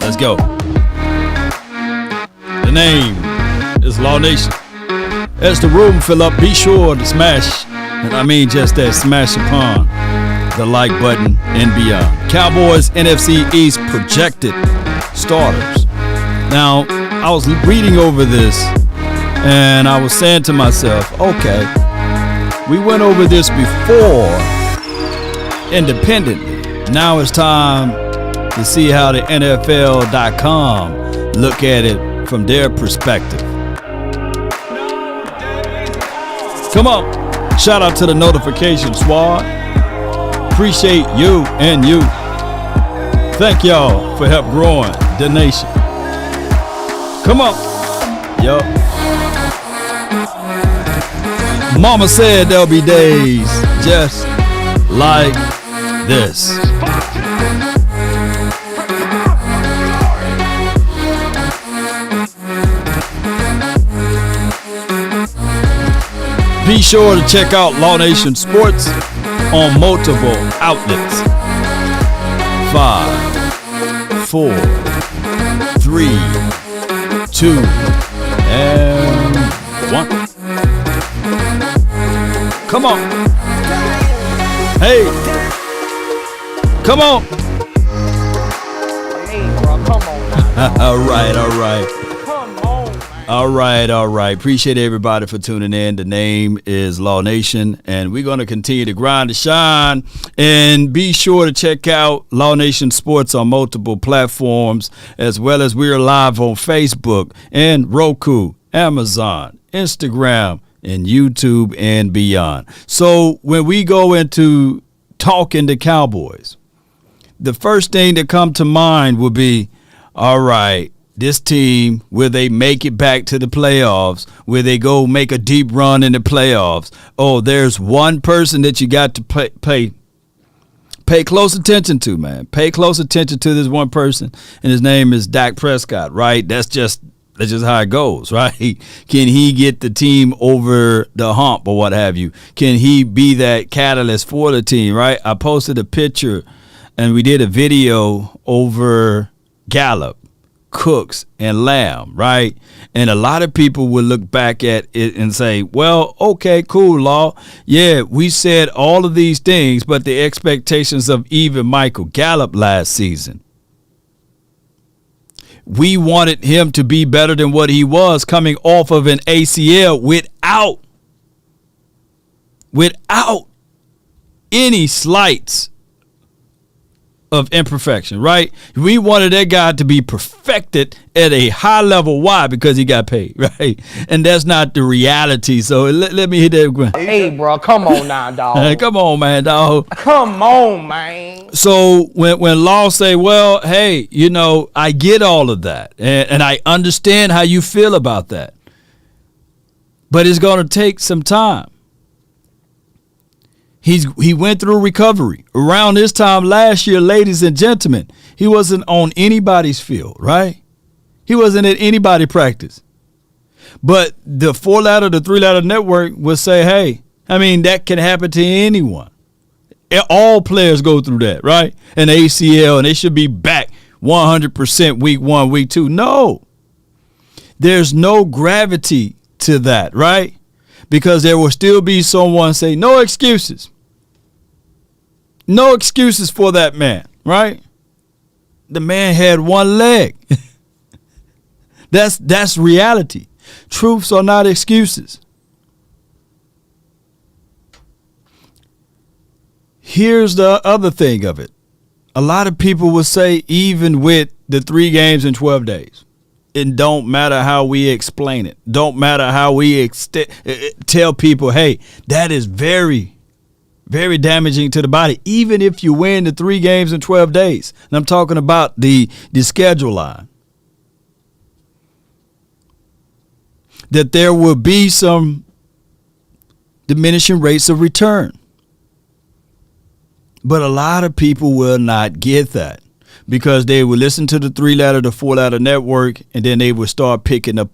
Let's go. The name is Law Nation. As the room fill up, be sure to smash, and I mean just that, smash upon the like button and beyond. Cowboys NFC East projected starters. Now, I was reading over this, and I was saying to myself, okay, we went over this before independently. Now it's time to see how the NFL.com look at it from their perspective. Come on. Shout out to the notification squad. Appreciate you and you. Thank y'all for help growing the nation. Come on. Yo. Mama said there'll be days just like this. Be sure to check out Law Nation Sports on multiple outlets. 5, 4, 3, 2, and 1. Come on. Hey. Come on. Hey, bro, come on now. All right. Come on, man. All right. Appreciate everybody for tuning in. The name is Law Nation, and we're going to continue to grind to shine. And be sure to check out Law Nation Sports on multiple platforms, as well as we're live on Facebook and Roku, Amazon, Instagram, and YouTube and beyond. So when we go into talking to Cowboys, the first thing that come to mind would be, all right, this team, will they make it back to the playoffs? Will they go make a deep run in the playoffs? Oh, there's one person that you got to pay close attention to, man. Pay close attention to this one person, and his name is Dak Prescott, right? That's just how it goes, right? Can he get the team over the hump or what have you? Can he be that catalyst for the team, right? I posted a picture, and we did a video over Gallup, Cooks, and Lamb, right? And a lot of people would look back at it and say, well, okay, cool, Law. Yeah, we said all of these things, but the expectations of even Michael Gallup last season, we wanted him to be better than what he was coming off of an ACL without any slights of imperfection, right? We wanted that guy to be perfected at a high level. Why? Because he got paid, right? And that's not the reality. So let me hit that. Hey, bro, come on now, dog. Come on, man, dog. Come on, man. So when Law say, well, hey, you know, I get all of that, and I understand how you feel about that, but it's going to take some time. He went through recovery. Around this time last year, ladies and gentlemen, he wasn't on anybody's field, right? He wasn't at anybody's practice. But the 4-letter, the 3-letter network will say, hey, I mean, that can happen to anyone. All players go through that, right? An ACL, and they should be back 100% week 1, week 2. No. There's no gravity to that, right? Because there will still be someone say, no excuses. No excuses for that man, right? The man had one leg. That's reality. Truths are not excuses. Here's the other thing of it. A lot of people will say, even with the 3 games in 12 days, it don't matter how we explain it. Don't matter how we tell people, hey, that is very, very damaging to the body, even if you win the 3 games in 12 days. And I'm talking about the schedule line. That there will be some diminishing rates of return. But a lot of people will not get that, because they would listen to the 3-letter, the 4-letter network, and then they would start picking the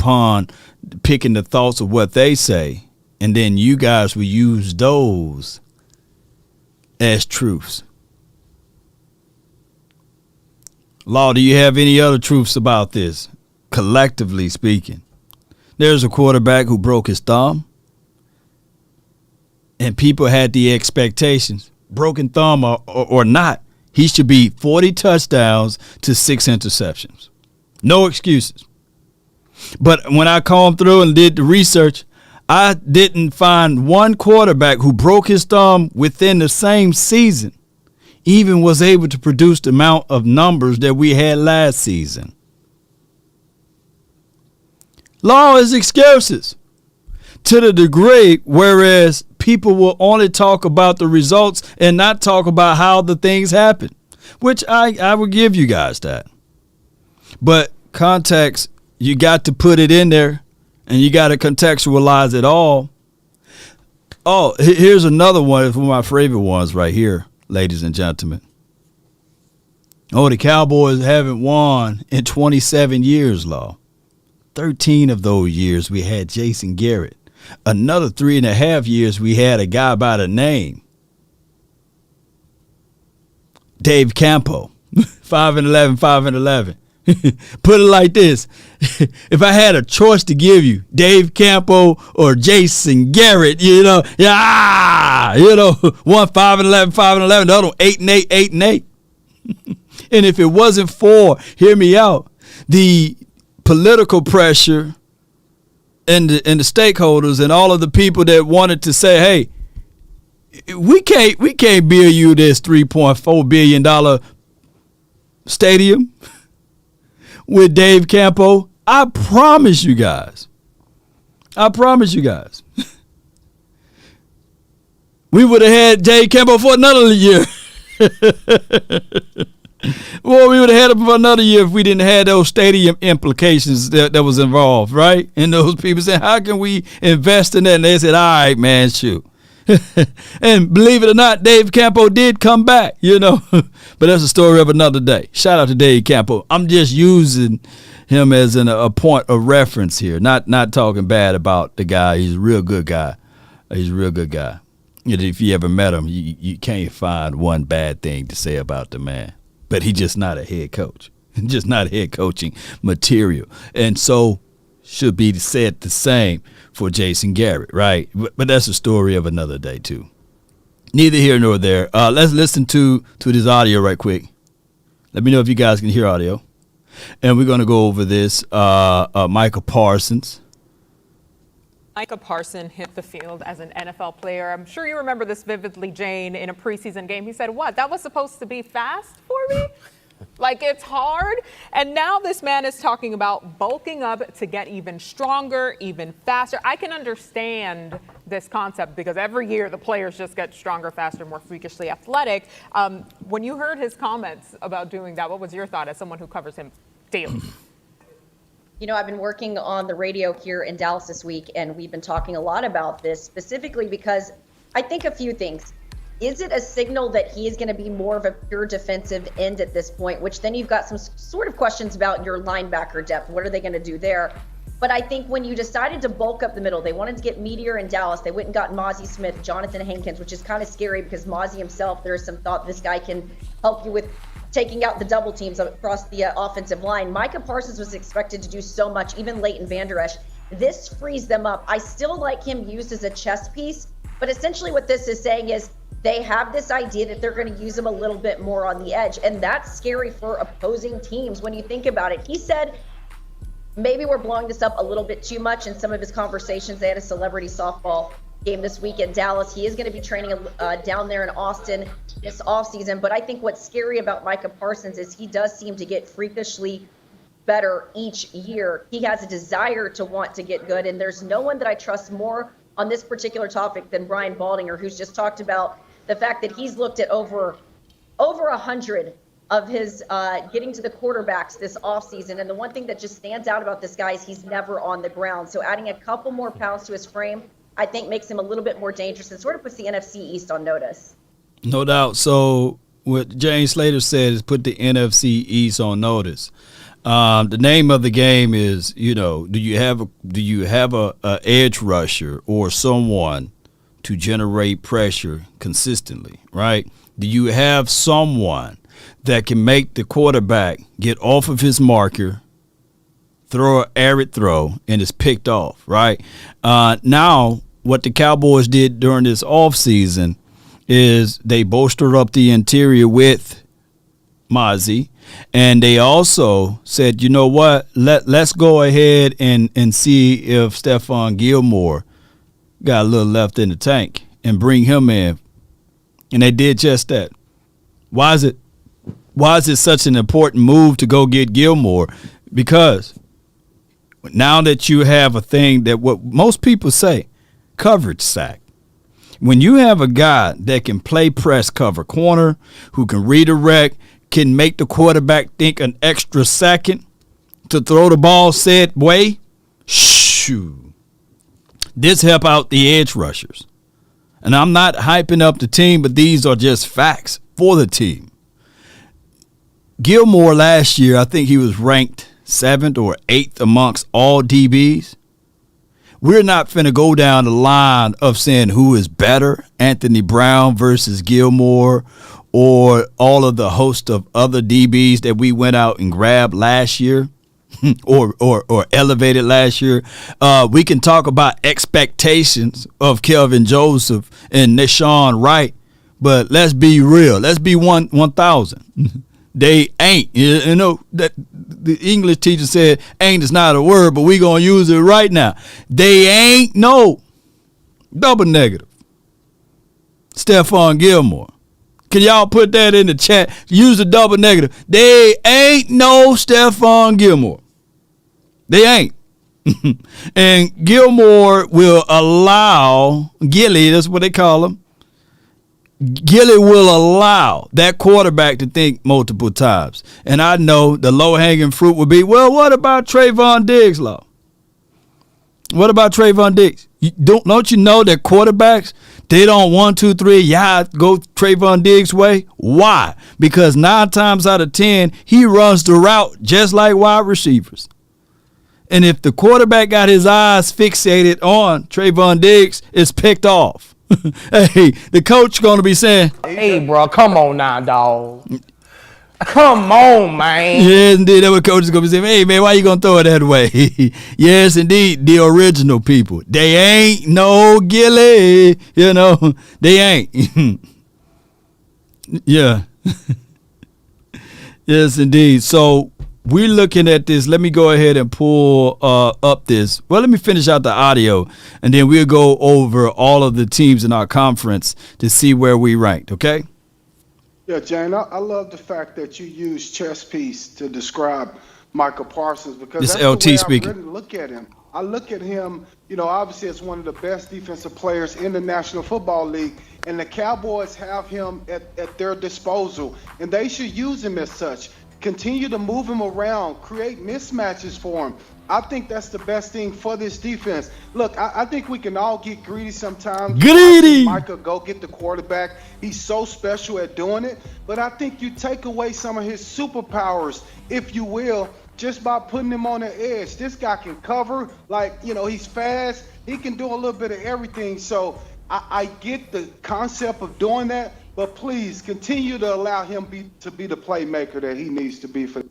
thoughts of what they say. And then you guys will use those as truths. Law, do you have any other truths about this? Collectively speaking, there's a quarterback who broke his thumb, and people had the expectations, broken thumb or not, he should be 40 touchdowns to 6 interceptions. No excuses. But when I combed through and did the research, I didn't find one quarterback who broke his thumb within the same season even was able to produce the amount of numbers that we had last season. Law is excuses to the degree whereas people will only talk about the results and not talk about how the things happen, which I will give you guys that. But context, you got to put it in there and you got to contextualize it all. Oh, here's another one. It's one of my favorite ones right here, ladies and gentlemen. Oh, the Cowboys haven't won in 27 years, Law. 13 of those years we had Jason Garrett. Another 3.5 years we had a guy by the name Dave Campo. 5-11, 5-11. Put it like this. If I had a choice to give you, Dave Campo or Jason Garrett, one 5-11, 5-11, the other one 8-8, 8-8. And if it wasn't for, hear me out, the political pressure and the stakeholders and all of the people that wanted to say, hey, we can't build you this $3.4 billion stadium with Dave Campo. I promise you guys. We would have had Dave Campo for another year. Well, we would have had him for another year if we didn't have those stadium implications that was involved, right? And those people said, how can we invest in that? And they said, all right, man, shoot. And believe it or not, Dave Campo did come back, But that's a story of another day. Shout out to Dave Campo. I'm just using him as a point of reference here, not talking bad about the guy. He's a real good guy. If you ever met him, you can't find one bad thing to say about the man. But he's just not a head coach. Just not head coaching material. And so should be said the same for Jason Garrett, right? But that's a story of another day, too. Neither here nor there. Let's listen to this audio right quick. Let me know if you guys can hear audio. And we're going to go over this. Micah Parsons. Micah Parsons hit the field as an NFL player. I'm sure you remember this vividly, Jane, in a preseason game. He said, what, that was supposed to be fast for me? Like, it's hard. And now this man is talking about bulking up to get even stronger, even faster. I can understand this concept because every year the players just get stronger, faster, more freakishly athletic. When you heard his comments about doing that, what was your thought as someone who covers him daily? I've been working on the radio here in Dallas this week, and we've been talking a lot about this specifically because I think a few things. Is it a signal that he is going to be more of a pure defensive end at this point, which then you've got some sort of questions about your linebacker depth. What are they going to do there? But I think when you decided to bulk up the middle, they wanted to get meatier in Dallas. They went and got Mozzie Smith, Jonathan Hankins, which is kind of scary because Mozzie himself, there's some thought this guy can help you with taking out the double teams across the offensive line. Micah Parsons was expected to do so much, even Leighton Vander Esch. This frees them up. I still like him used as a chess piece, but essentially what this is saying is they have this idea that they're going to use him a little bit more on the edge, and that's scary for opposing teams when you think about it. He said, maybe we're blowing this up a little bit too much in some of his conversations. They had a celebrity softball game this week in Dallas. He is going to be training down there in Austin this offseason. But I think what's scary about Micah Parsons is he does seem to get freakishly better each year. He has a desire to want to get good. And there's no one that I trust more on this particular topic than Brian Baldinger, who's just talked about the fact that he's looked at over 100 of his getting to the quarterbacks this offseason. And the one thing that just stands out about this guy is he's never on the ground. So adding a couple more pounds to his frame, I think makes him a little bit more dangerous and sort of puts the NFC East on notice. No doubt. So what James Slater said is put the NFC East on notice. The name of the game is, do you have a edge rusher or someone to generate pressure consistently, right? Do you have someone that can make the quarterback get off of his marker, throw an arid throw, and it's picked off, right? Now, what the Cowboys did during this offseason is they bolstered up the interior with Mozzie, and they also said, you know what, let's go ahead and see if Stephon Gilmore got a little left in the tank and bring him in. And they did just that. Why is it such an important move to go get Gilmore? Because now that you have a thing that what most people say, coverage sack. When you have a guy that can play press cover corner, who can redirect, can make the quarterback think an extra second to throw the ball said way, shoo. This help out the edge rushers. And I'm not hyping up the team, but these are just facts for the team. Gilmore last year, I think he was ranked 7th or 8th amongst all DBs. We're not finna go down the line of saying who is better, Anthony Brown versus Gilmore, or all of the host of other DBs that we went out and grabbed last year or elevated last year. We can talk about expectations of Kelvin Joseph and Nashawn Wright, but let's be real. Let's be 1,000. They ain't. You know, that the English teacher said ain't is not a word, but we going to use it right now. They ain't no double negative Stephon Gilmore. Can y'all put that in the chat? Use the double negative. They ain't no Stephon Gilmore. They ain't. And Gilmore will allow, Gilly, that's what they call him, Gilly will allow that quarterback to think multiple times. And I know the low-hanging fruit would be, well, what about Trayvon Diggs, Law? What about Trayvon Diggs? Don't you know that quarterbacks, they don't 1, 2, 3, go Trayvon Diggs' way? Why? Because 9 times out of 10, he runs the route just like wide receivers. And if the quarterback got his eyes fixated on Trayvon Diggs, it's picked off. Hey, the coach going to be saying, Hey, bro, come on now, dog. Come on, man. yes, indeed, that's what coach is going to be saying. Hey, man, why you going to throw it that way? Yes, indeed, the original people. They ain't no Gilly. You know, they ain't. Yeah. Yes, indeed. So we're looking at this. Let me go ahead and pull up this. Well, let me finish out the audio, and then we'll go over all of the teams in our conference to see where we ranked, okay? Yeah, Jane, I love the fact that you use chess piece to describe Micah Parsons, because This that's LT the way speaking. I really look at him. I look at him, you know, obviously as one of the best defensive players in the National Football League, and the Cowboys have him at their disposal, and they should use him as such. Continue to move him around, create mismatches for him. I think that's the best thing for this defense. Look, I think we can all get greedy sometimes. Greedy! Micah go get the quarterback. He's so special at doing it. But I think you take away some of his superpowers, if you will, just by putting him on the edge. This guy can cover, like, you know, he's fast. He can do a little bit of everything. So I get the concept of doing that, but please continue to allow him to be the playmaker that he needs to be for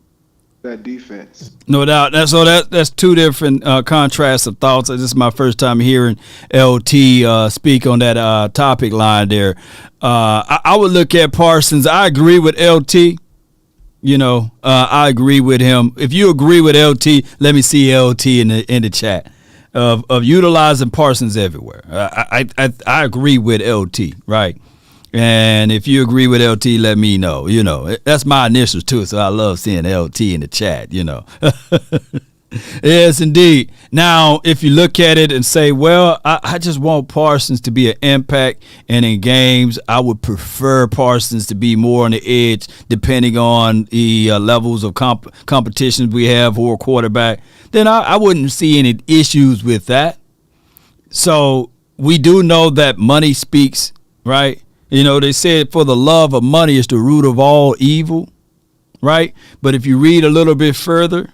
that defense. No doubt. That's two different contrasts of thoughts. This is my first time hearing LT speak on that topic line there. I would look at Parsons. I agree with LT. You know, I agree with him. If you agree with LT, let me see LT in the chat of utilizing Parsons everywhere. I agree with LT, right? And if you agree with LT, let me know. You know, that's my initials too, so I love seeing LT in the chat, you know. Yes, indeed. Now, if you look at it and say, well, I just want Parsons to be an impact, and in games, I would prefer Parsons to be more on the edge, depending on the levels of competition we have for a quarterback, then I wouldn't see any issues with that. So we do know that money speaks, right? You know, they said for the love of money is the root of all evil, right? But if you read a little bit further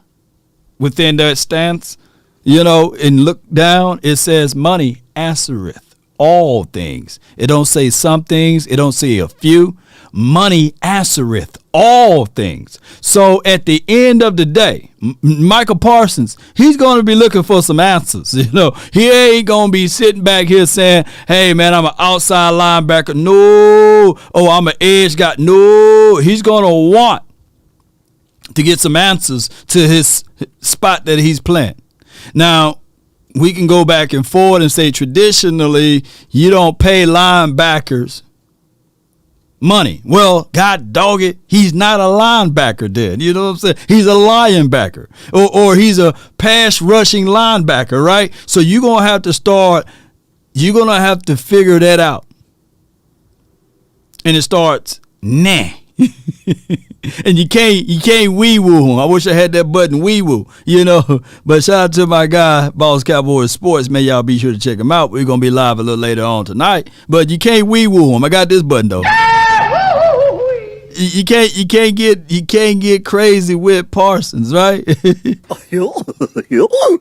within that stance, you know, and look down, it says money answereth all things. It don't say some things. It don't say a few. Money answereth all things. So at the end of the day, Micah Parsons, he's going to be looking for some answers. He ain't going to be sitting back here saying, hey, man, I'm an outside linebacker. No. Oh, I'm an edge guy. No. He's going to want to get some answers to his spot that he's playing. Now, we can go back and forth and say traditionally you don't pay linebackers money. Well, God dog it, he's not a linebacker then. You know what I'm saying? He's a linebacker or he's a pass rushing linebacker, right? So you're going to have to figure that out. And it starts, nah. And you can't wee-woo him. I wish I had that button wee-woo, But shout out to my guy, Boss Cowboys Sports. Man, y'all be sure to check him out. We're going to be live a little later on tonight. But you can't wee-woo him. I got this button, though. You can't get crazy with Parsons, right?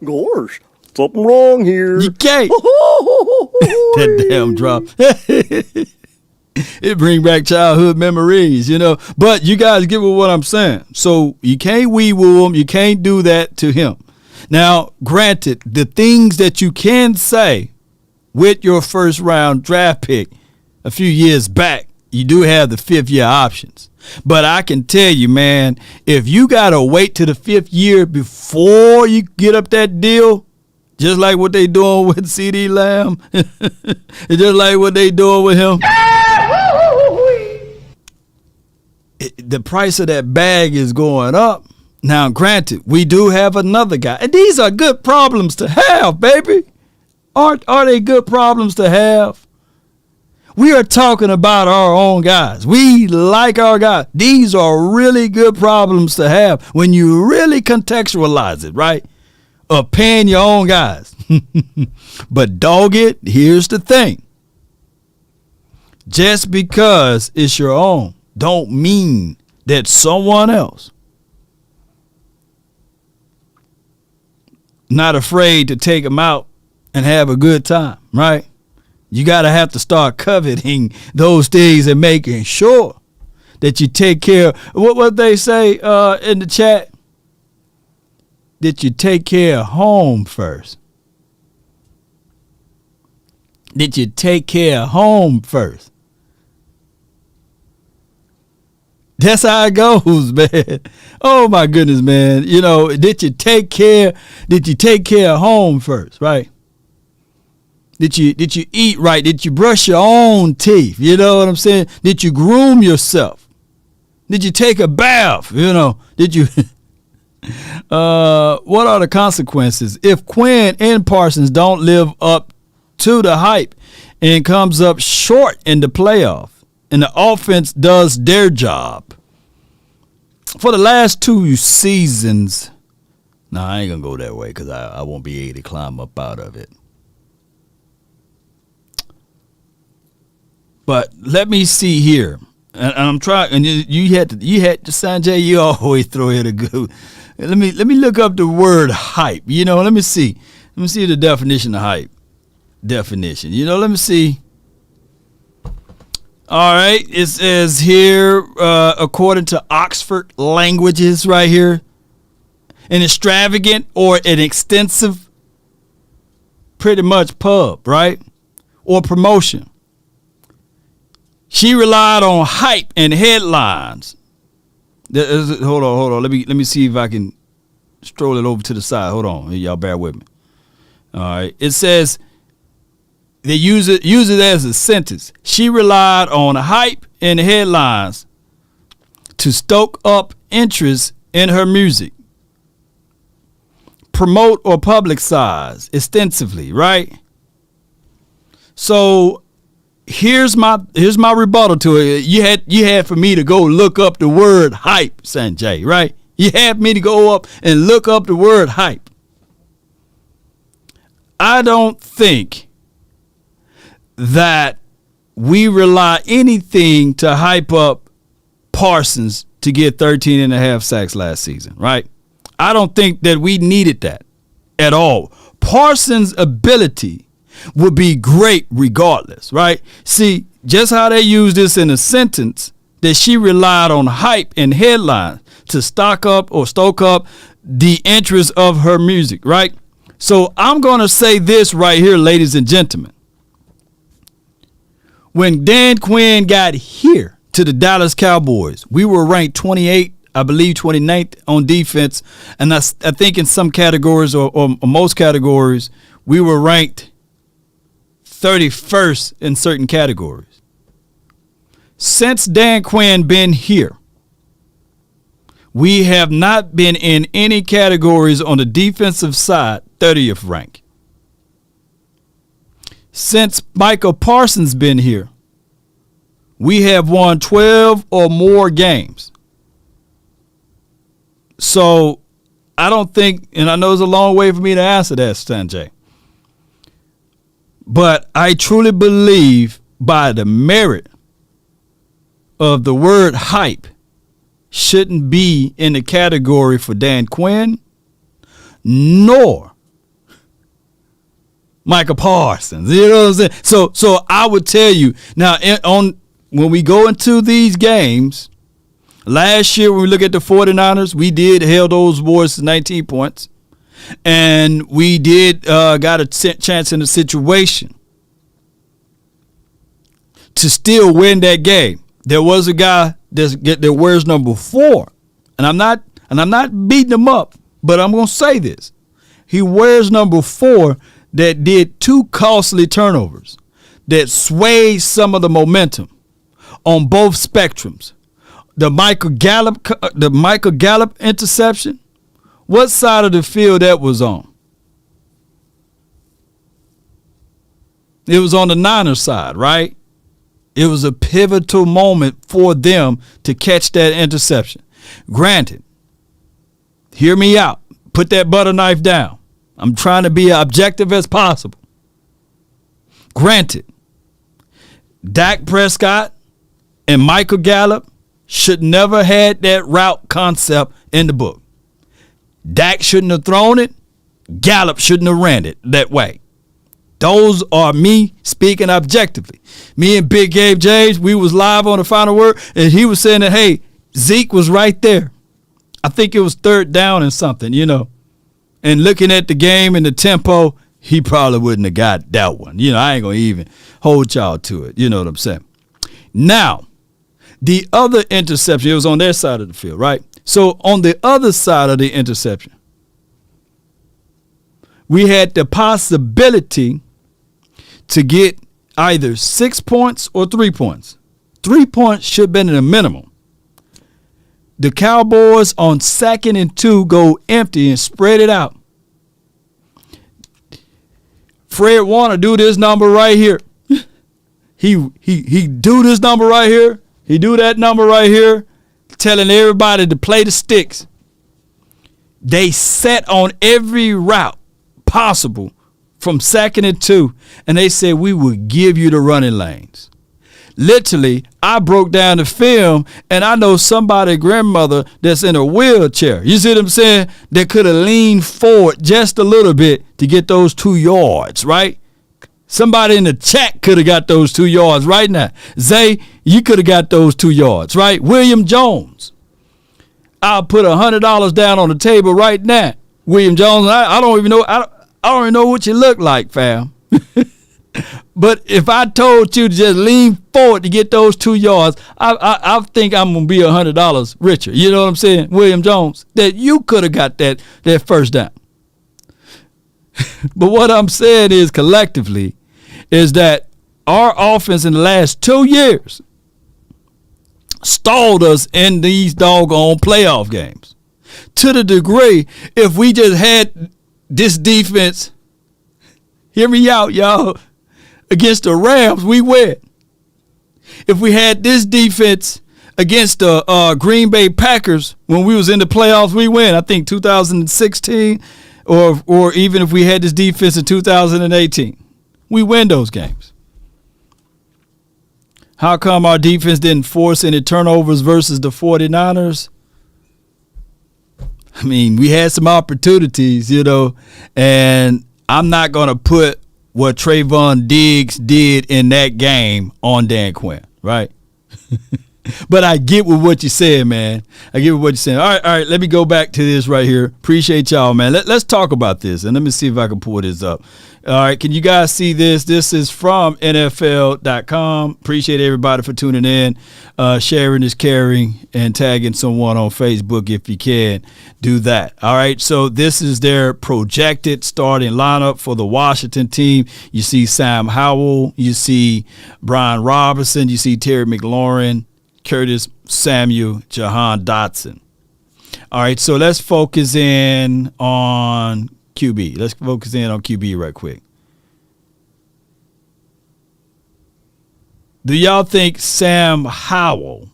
Gosh, something wrong here. You can't. That damn drop. It bring back childhood memories, But you guys get what I'm saying. So you can't wee-woo him. You can't do that to him. Now, granted, the things that you can say with your first round draft pick a few years back, you do have the 5th year options. But I can tell you, man, if you got to wait to the 5th year before you get up that deal, just like what they doing with CeeDee Lamb, just like what they doing with him, the price of that bag is going up. Now, granted, we do have another guy. And these are good problems to have, baby. Are they good problems to have? We are talking about our own guys. We like our guys. These are really good problems to have when you really contextualize it, right? Of paying your own guys. But dog it, here's the thing. Just because it's your own don't mean that someone else not afraid to take them out and have a good time, right? You got to have to start coveting those things and making sure that you take care of what they say in the chat, that you take care of home first. That you take care of home first. That's how it goes, man. Oh my goodness, man. Did you take care of home first, right? Did you eat right? Did you brush your own teeth? You know what I'm saying? Did you groom yourself? Did you take a bath? Did you what are the consequences if Quinn and Parsons don't live up to the hype and comes up short in the playoff? And the offense does their job. For the last 2 seasons, I ain't going to go that way because I won't be able to climb up out of it. But let me see here. And I'm trying, and you had to Sanjay, you always throw it a good. Let me look up the word hype. Let me see. Let me see the definition of hype. Let me see. All right, it says here, according to Oxford Languages right here, an extravagant or an extensive, pretty much pub, right? Or promotion. She relied on hype and headlines. Hold on. Let me see if I can stroll it over to the side. Hold on, y'all bear with me. All right, it says, they use it as a sentence. She relied on hype and headlines to stoke up interest in her music, promote or publicize extensively, right? So here's my rebuttal to it. You had for me to go look up the word hype, Sanjay, right? You had me to go up and look up the word hype. I don't think that we rely anything to hype up Parsons to get 13 and a half sacks last season, right? I don't think that we needed that at all. Parsons' ability would be great regardless, right? See, just how they use this in a sentence that she relied on hype and headlines to stoke up the interest of her music, right? So I'm going to say this right here, ladies and gentlemen. When Dan Quinn got here to the Dallas Cowboys, we were ranked 28, I believe 29th on defense. And I think in some categories or most categories, we were ranked 31st in certain categories. Since Dan Quinn been here, we have not been in any categories on the defensive side 30th rank. Since Micah Parsons been here, we have won 12 or more games. So I don't think, and I know it's a long way for me to answer that, Sanjay, but I truly believe by the merit of the word hype shouldn't be in the category for Dan Quinn, nor Micah Parsons. You know what I'm saying? So I would tell you now when we go into these games, last year when we look at the 49ers, we did held those boys to 19 points. And we did got a chance in the situation to still win that game. There was a guy that wears number 4, and I'm not beating him up, but I'm gonna say this: he wears number 4 that did 2 costly turnovers that swayed some of the momentum on both spectrums. The Michael Gallup interception. What side of the field that was on? It was on the Niners side, right? It was a pivotal moment for them to catch that interception. Granted, hear me out. Put that butter knife down. I'm trying to be as objective as possible. Granted, Dak Prescott and Michael Gallup should never had that route concept in the book. Dak shouldn't have thrown it. Gallup shouldn't have ran it that way. Those are me speaking objectively. Me and Big Gabe James, we was live on the Final Word, and he was saying that, hey, Zeke was right there. I think it was 3rd down and something, you know. And looking at the game and the tempo, he probably wouldn't have got that one. You know, I ain't going to even hold y'all to it. You know what I'm saying? Now, the other interception, it was on their side of the field, right? So on the other side of the interception, we had the possibility to get either 6 points or 3 points. 3 points should have been the minimum. The Cowboys on 2nd and 2 go empty and spread it out. Fred Warner do this number right here. He do this number right here. He do that number right here, telling everybody to play the sticks. They set on every route possible from 2nd and 2, and they said we would give you the running lanes. Literally, I broke down the film, and I know somebody's grandmother that's in a wheelchair. You see what I'm saying? That could have leaned forward just a little bit to get those 2 yards, right? Somebody in the chat could have got those 2 yards right now. Zay, you could have got those 2 yards, right? William Jones. I'll put $100 down on the table right now. William Jones, I don't even know. I don't even know what you look like, fam. But if I told you to just lean forward to get those 2 yards, I think I'm gonna be $100 richer. You know what I'm saying, William Jones? That you could have got that first down. But what I'm saying is collectively is that our offense in the last 2 years stalled us in these doggone playoff games. To the degree, if we just had this defense, hear me out, y'all, against the Rams, we win. If we had this defense against the Green Bay Packers when we was in the playoffs, we win. I think 2016, or even if we had this defense in 2018, we win those games. How come our defense didn't force any turnovers versus the 49ers? I mean, we had some opportunities, you know, and I'm not going to put what Trayvon Diggs did in that game on Dan Quinn, right? But I get what you're saying, man. I get what you're saying. All right. Let me go back to this right here. Appreciate y'all, man. Let's talk about this, and let me see if I can pull this up. All right, can you guys see this? This is from NFL.com. Appreciate everybody for tuning in. Sharing is caring, and tagging someone on Facebook if you can. Do that. All right, so this is their projected starting lineup for the Washington team. You see Sam Howell. You see Brian Robinson. You see Terry McLaurin, Curtis Samuel, Jahan Dotson. All right, so let's focus in on QB. Let's focus in on QB right quick. Do y'all think Sam Howell,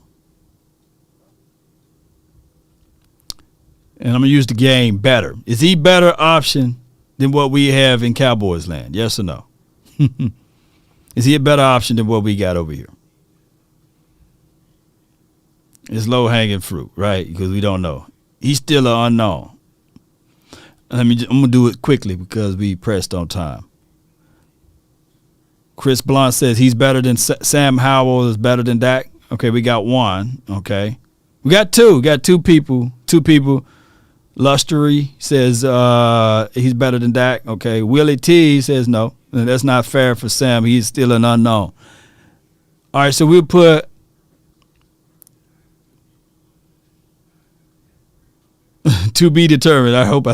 and I'm going to use the game better, is he better option than what we have in Cowboys land? Yes or no? Is he a better option than what we got over here? It's low-hanging fruit, right? Because we don't know. He's still an unknown. I'm going to do it quickly because we pressed on time. Chris Blunt says he's better than Sam Howell is better than Dak. Okay, we got one. Okay. We got two. We got two people. Lustery says he's better than Dak. Okay. Willie T says no. That's not fair for Sam. He's still an unknown. All right, so we'll put to be determined. I hope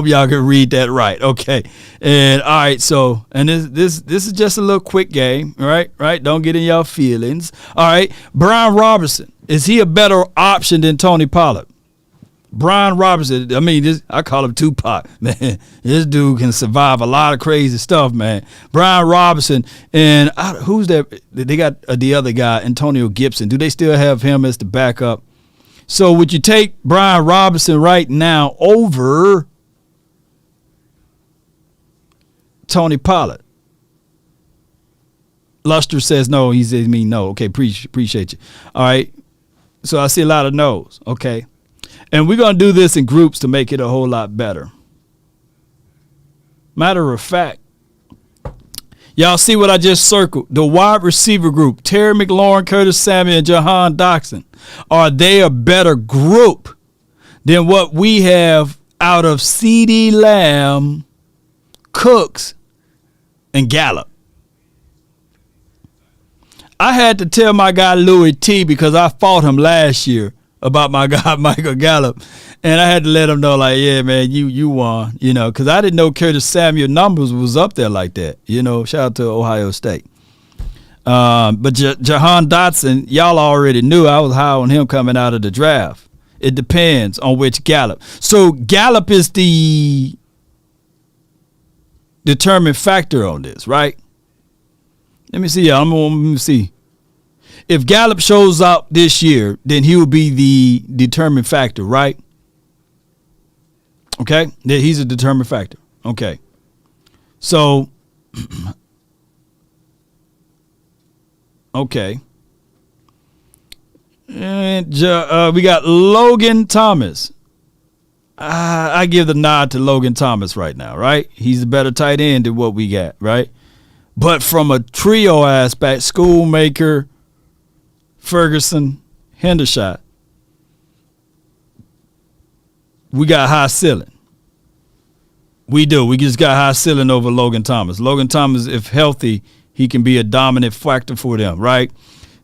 y'all can read that right. Okay. And all right, so and this is just a little quick game, right? Don't get in y'all feelings. All right. Brian Robinson, is he a better option than Tony Pollard? Brian Robinson, I call him Tupac, man. This dude can survive a lot of crazy stuff, man. Brian Robinson, and who's that? They got the other guy, Antonio Gibson. Do they still have him as the backup? So would you take Brian Robinson right now over Tony Pollard? Luster says no. He says no. Okay, appreciate you. All right. So I see a lot of no's. Okay. And we're going to do this in groups to make it a whole lot better. Matter of fact, y'all see what I just circled? The wide receiver group, Terry McLaurin, Curtis Samuel, and Jahan Dotson. Are they a better group than what we have out of CeeDee Lamb, Cooks, and Gallup? I had to tell my guy Louis T because I fought him last year about my guy Michael Gallup, and I had to let him know, like, yeah, man, you won, because I didn't know Curtis Samuel numbers was up there like that, Shout out to Ohio State. But Jahan Dotson, y'all already knew I was high on him coming out of the draft. It depends on which Gallup. So Gallup is the determining factor on this, right? Let me see, y'all. Let me see. If Gallup shows up this year, then he will be the determining factor, right? Okay? He's a determining factor. Okay. So, okay. And we got Logan Thomas. I give the nod to Logan Thomas right now, right? He's a better tight end than what we got, right? But from a trio aspect, Schoolmaker, Ferguson, Hendershot, we got high ceiling. We do. We just got high ceiling over Logan Thomas. Logan Thomas, if healthy, he can be a dominant factor for them, right?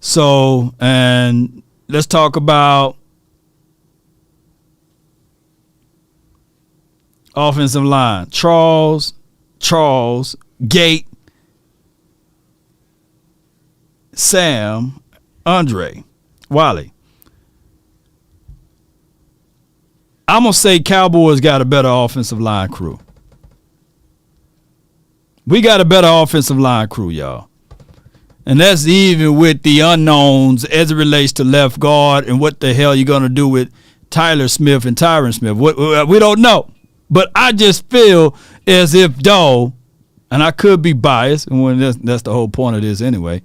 So, and let's talk about offensive line. Charles, Gate, Sam, Andre, Wiley. I'm going to say Cowboys got a better offensive line crew. We got a better offensive line crew, y'all. And that's even with the unknowns as it relates to left guard and what the hell you're going to do with Tyler Smith and Tyron Smith. We don't know. But I just feel as if, though, and I could be biased, and that's the whole point of this anyway,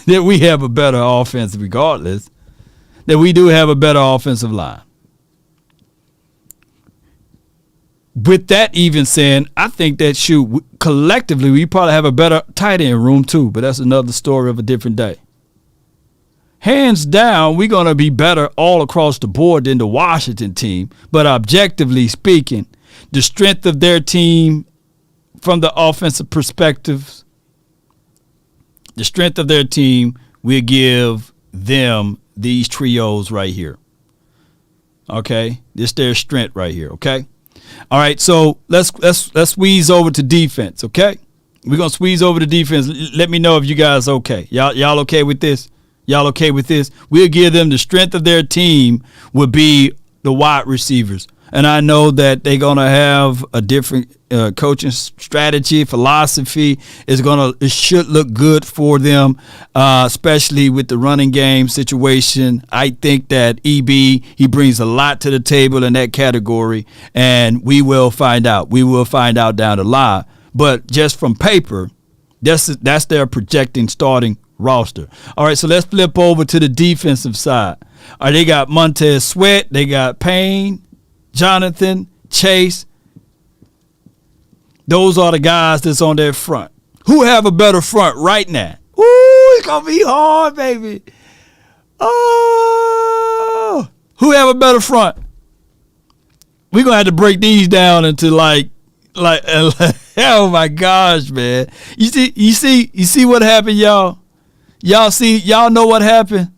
that we have a better offense regardless, that we do have a better offensive line. With that even saying, I think that collectively we probably have a better tight end room too, but that's another story of a different day. hands down, we're going to be better all across the board than the Washington team. But objectively speaking, the strength of their team from the offensive perspective, the strength of their team will give them these trios right here. Okay? This their strength right here, okay? All right, so let's squeeze over to defense, okay? We're going to squeeze over to defense. Let me know if you guys okay. Y'all okay with this? Y'all okay with this? We'll give them the strength of their team would be the wide receivers. And I know that they're going to have a different coaching strategy, philosophy. It should look good for them, especially with the running game situation. I think that EB, he brings a lot to the table in that category, and we will find out. We will find out down the line. But just from paper, that's their projecting starting roster. All right, so let's flip over to the defensive side. All right, they got Montez Sweat, they got Payne, Jonathan, Chase. Those are the guys that's on their front. Who have a better front right now? Ooh, it's going to be hard, baby. Oh, who have a better front? We're going to have to break these down into like, oh my gosh, man. You see what happened, y'all? Y'all know what happened?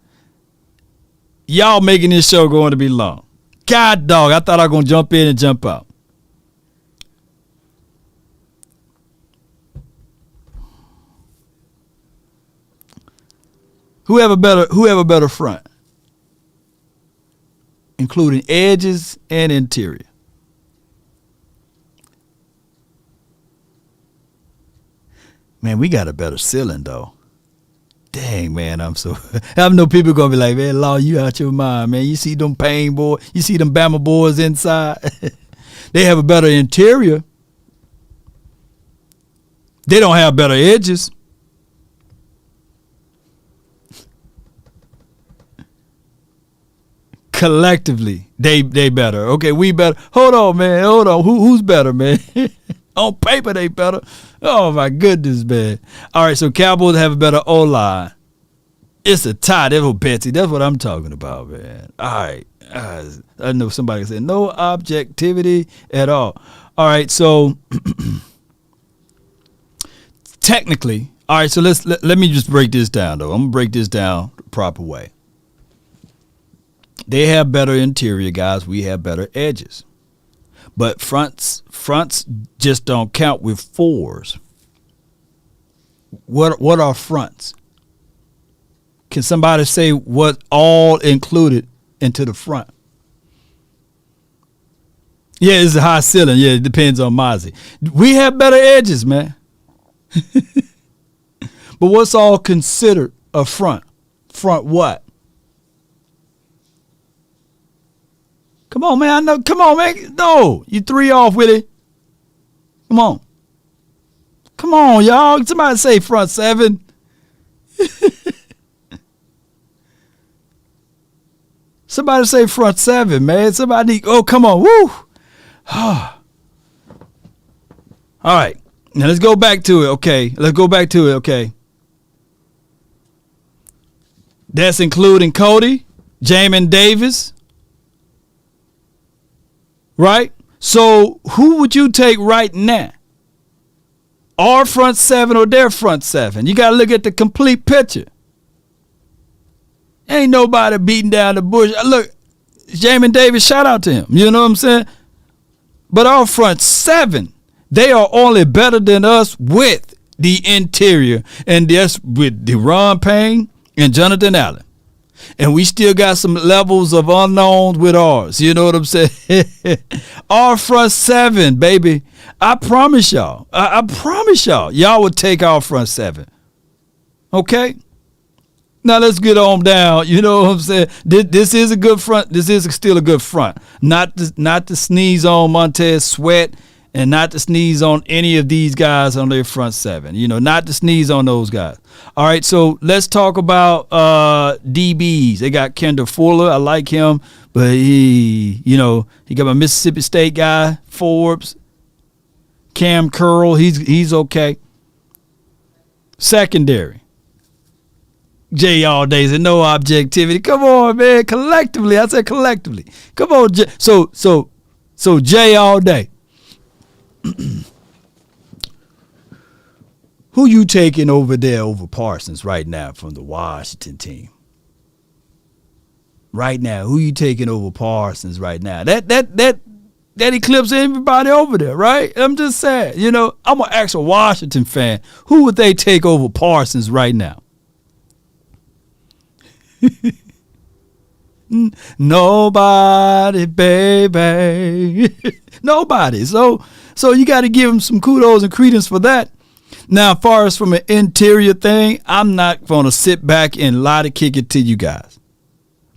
Y'all making this show going to be long. God dog, I thought I was going to jump in and jump out. Who have a better front? Including edges and interior. Man, we got a better ceiling though. Dang, man, I know people gonna be like, man, Law, you out your mind, man. You see them Payne boys, you see them Bama boys inside. They have a better interior. They don't have better edges. Collectively, they better. Okay, we better. Hold on, man. Hold on. Who's better, man? On paper, they better. Oh, my goodness, man. All right, so Cowboys have a better O-line. It's a tie. That's what Betsy. That's what I'm talking about, man. All right. I know somebody said no objectivity at all. All right, so technically, all right, so let me just break this down, though. I'm going to break this down the proper way. They have better interior, guys. We have better edges. But fronts just don't count with fours. What are fronts? Can somebody say what all included into the front? Yeah, it's a high ceiling. Yeah, it depends on Mozzie. We have better edges, man. But what's all considered a front? Front what? Come on, man. I know. Come on, man. No, you 3 off with it. Come on. Come on, y'all. Somebody say front 7. Somebody say front 7, man. Somebody. Oh, come on. Woo. All right. Now let's go back to it. Okay. Let's go back to it. Okay. That's including Cody, Jamin Davis. Right? So who would you take right now? Our front 7 or their front 7? You got to look at the complete picture. Ain't nobody beating down the bush. Look, Jamin Davis, shout out to him. You know what I'm saying? But our front 7, they are only better than us with the interior. And that's with Deron Payne and Jonathan Allen. And we still got some levels of unknowns with ours. You know what I'm saying? Our front 7, baby. I promise y'all. I promise y'all. Y'all would take our front 7. Okay? Now let's get on down. You know what I'm saying? This is a good front. This is still a good front. Not to sneeze on Montez Sweat and not to sneeze on any of these guys on their front 7. You know, not to sneeze on those guys. All right, so let's talk about DBs. They got Kendall Fuller. I like him, but he got my Mississippi State guy, Forbes. Cam Curl, he's okay. Secondary. Jay all day said no objectivity. Come on, man. Collectively. I said collectively. Come on, Jay. So Jay all day. Who you taking over there over Parsons right now from the Washington team? Right now, who you taking over Parsons right now? That eclipses everybody over there, right? I'm just saying, I'm an actual Washington fan. Who would they take over Parsons right now? Nobody, baby. Nobody. So you got to give him some kudos and credence for that. Now, as far as from an interior thing, I'm not going to sit back and lie to kick it to you guys.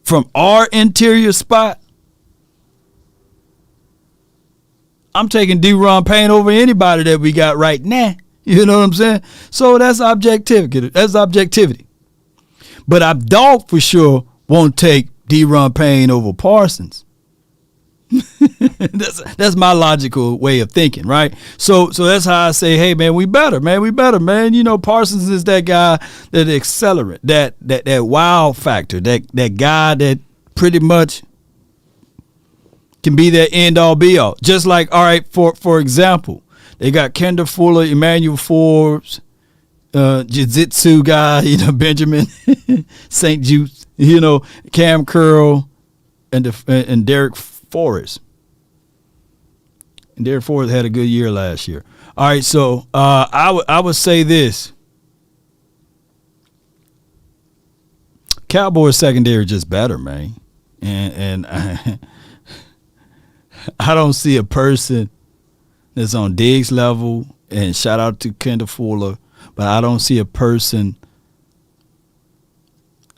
From our interior spot, I'm taking D-Ron Payne over anybody that we got right now. You know what I'm saying? So that's objectivity. But I dog for sure won't take D-Ron Payne over Parsons. That's my logical way of thinking, right? So that's how I say, hey man, we better, man. Parsons is that guy, that accelerant, that wow factor, that guy that pretty much can be that end all be all. Just like, all right, for example, they got Kendall Fuller, Emmanuel Forbes, jiu-jitsu guy, Benjamin St. Juice, Cam Curl, and Derek Forrest. And Derek Forrest had a good year last year. All right, so I would say this. Cowboys secondary just better, man. And I don't see a person that's on Diggs level, and shout out to Kendall Fuller, but I don't see a person.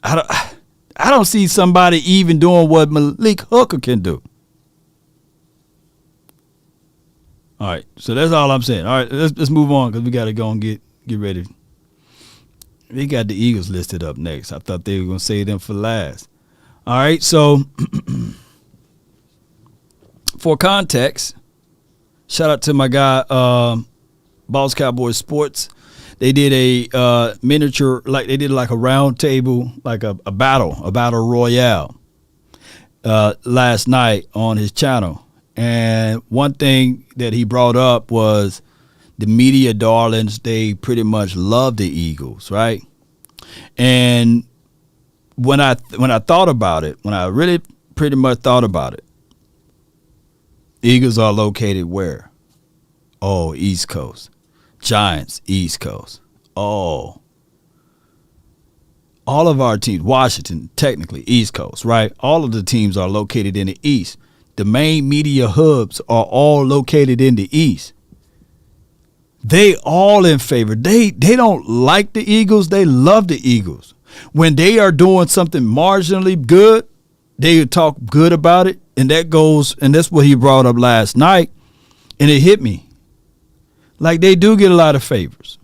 I don't see somebody even doing what Malik Hooker can do. All right, so that's all I'm saying. All right, let's move on because we got to go and get ready. We got the Eagles listed up next. I thought they were going to save them for last. All right, so for context, shout out to my guy, Boss Cowboys Sports. They did a miniature, like a round table, like a battle royale last night on his channel. And one thing that he brought up was the media darlings, they pretty much love the Eagles, right? And when I thought about it, when I really pretty much thought about it, Eagles are located where? Oh, East Coast. Giants, East Coast. Oh. All of our teams, Washington, technically East Coast, right? All of the teams are located in the East. The main media hubs are all located in the East. They all in favor. They don't like the Eagles. They love the Eagles. When they are doing something marginally good, they talk good about it. And that's what he brought up last night. And it hit me. Like, they do get a lot of favors.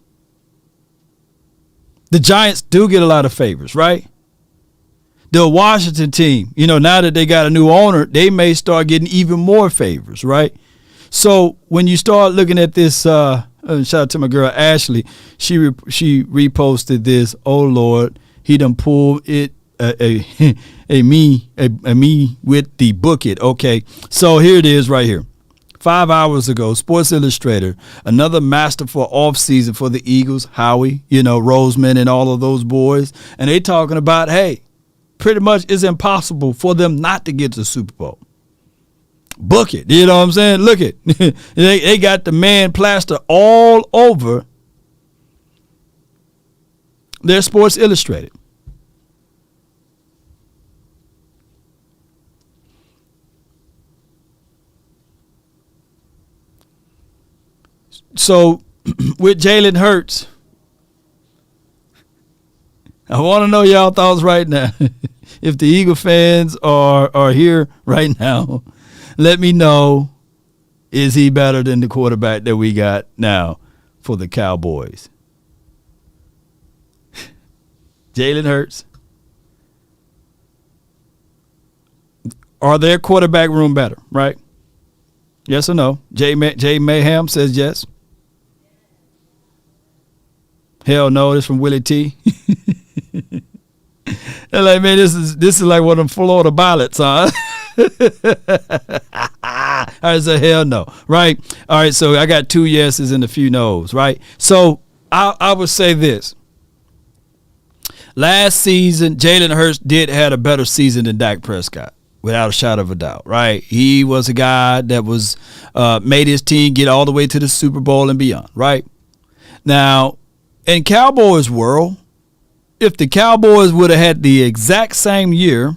The Giants do get a lot of favors, right? The Washington team, now that they got a new owner, they may start getting even more favors, right? So when you start looking at this, shout out to my girl Ashley, she reposted this. Oh Lord, he done pulled it a me with the book it. Okay, so here it is right here. 5 hours ago, Sports Illustrated, another masterful offseason for the Eagles, Howie, Roseman and all of those boys. And they talking about, hey, pretty much it's impossible for them not to get to the Super Bowl. Book it. You know what I'm saying? Look it. They got the man plaster all over their Sports Illustrated. So, with Jalen Hurts, I want to know y'all thoughts right now. If the Eagle fans are here right now, let me know, is he better than the quarterback that we got now for the Cowboys? Jalen Hurts. Are their quarterback room better, right? Yes or no? Jay Mayhem says yes. Hell no, it's from Willie T. They're like, man, this is like one of them Florida ballots, huh? I said, hell no, right? All right, so I got 2 yeses and a few no's, right? So I would say this. Last season, Jalen Hurts did have a better season than Dak Prescott, without a shadow of a doubt, right? He was a guy that was made his team get all the way to the Super Bowl and beyond, right? Now, in Cowboys world, if the Cowboys would have had the exact same year,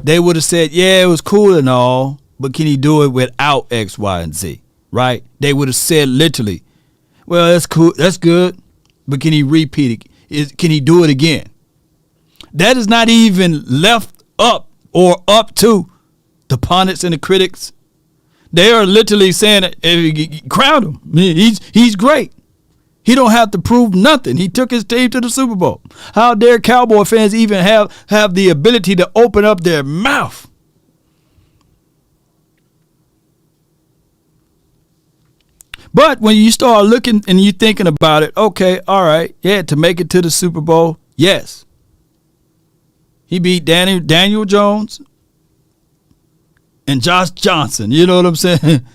they would have said, yeah, it was cool and all, but can he do it without X, Y, and Z, right? They would have said literally, well, that's cool, that's good, but can he repeat it? Can he do it again? That is not even left up or up to the pundits and the critics. They are literally saying, crown him. He's great. He don't have to prove nothing. He took his team to the Super Bowl. How dare Cowboy fans even have the ability to open up their mouth? But when you start looking and you thinking about it, okay, all right, yeah, to make it to the Super Bowl, yes. He beat Daniel Jones and Josh Johnson. You know what I'm saying?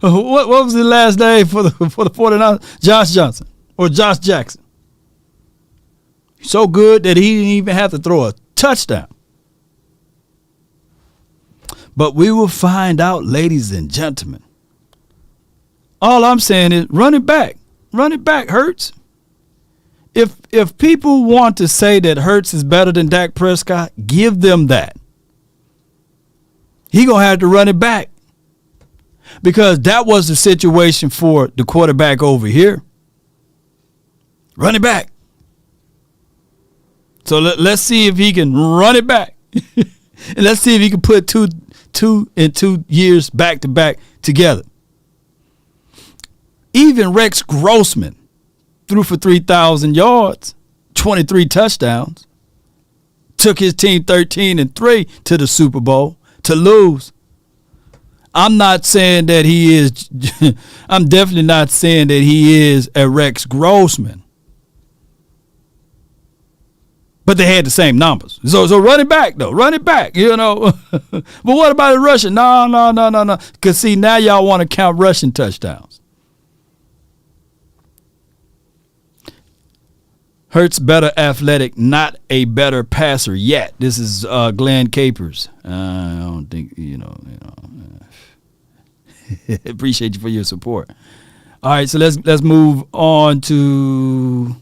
What was his last name for the 49ers? Josh Johnson or Josh Jackson. So good that he didn't even have to throw a touchdown. But we will find out, ladies and gentlemen. All I'm saying is run it back. Run it back, Hurts. If people want to say that Hurts is better than Dak Prescott, give them that. He gonna have to run it back because that was the situation for the quarterback over here. Run it back. So let's see if he can run it back, and let's see if he can put two years back to back together. Even Rex Grossman threw for 3,000 yards, 23 touchdowns, took his team 13-3 to the Super Bowl to lose. I'm not saying that he is, I'm definitely not saying that he is a Rex Grossman. But they had the same numbers. So run it back, though. Run it back, you know. But what about the rushing? No. Because, see, now y'all want to count rushing touchdowns. Hurts better athletic, not a better passer yet. This is Glenn Capers. I don't think, you know. Appreciate you for your support. All right, so let's move on to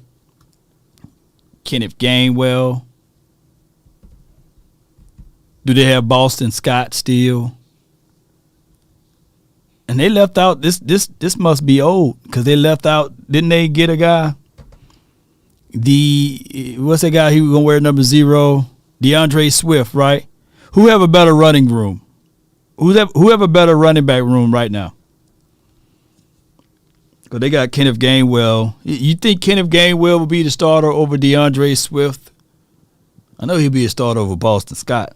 Kenneth Gainwell. Do they have Boston Scott still? And they left out this must be old because they left out. Didn't they get a guy? What's that guy who gonna wear number 0? DeAndre Swift, right? Who have a better running room? Who have a better running back room right now? Because they got Kenneth Gainwell. You think Kenneth Gainwell will be the starter over DeAndre Swift? I know he'll be a starter over Boston Scott.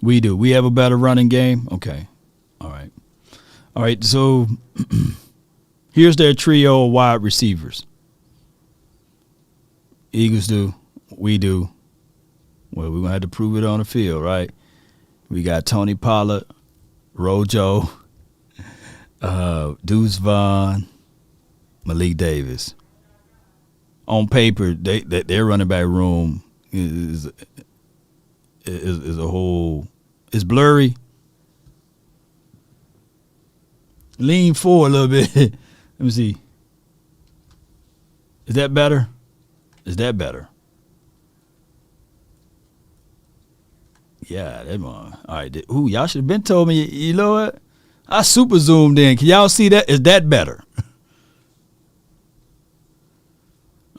We do. We have a better running game? Okay. All right. All right, so here's their trio of wide receivers. Eagles do. We do. Well, we're going to have to prove it on the field, right? We got Tony Pollard, Rojo, Deuce Vaughn, Malik Davis. On paper, their running back room is a whole. It's blurry. Lean forward a little bit. Let me see. Is that better? Is that better? Yeah, that one. All right. Ooh, y'all should have been told me. You know what? I super zoomed in. Can y'all see that? Is that better?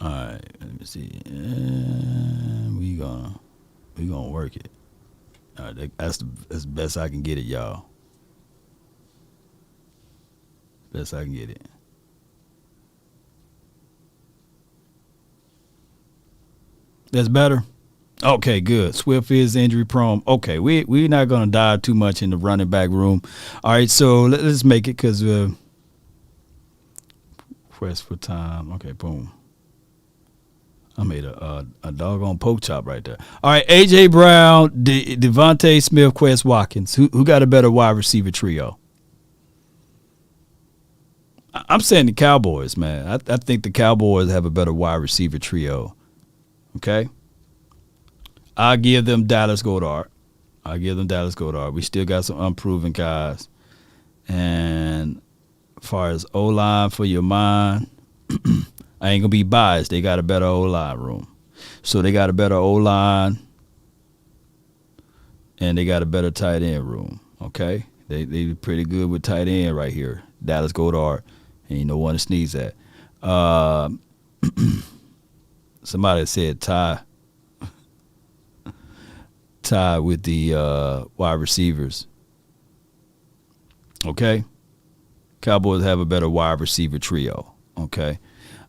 All right. Let me see. We gonna work it. All right. That's the best I can get it, y'all. Best I can get it. That's better? Okay, good. Swift is injury prone. Okay, we're not going to dive too much in the running back room. All right, so let's make it because Quest for time. Okay, boom. I made a doggone poke chop right there. All right, A.J. Brown, Devontae Smith, Quest Watkins. Who got a better wide receiver trio? I'm saying the Cowboys, man. I think the Cowboys have a better wide receiver trio. Okay? I'll give them Dallas Goedert. We still got some unproven guys. And as far as O-line for your mind, I ain't going to be biased. They got a better O-line room. So they got a better O-line, and they got a better tight end room, okay? They pretty good with tight end right here. Dallas Goedert, ain't no one to sneeze at. Somebody said tie with the wide receivers, okay? Cowboys have a better wide receiver trio, okay?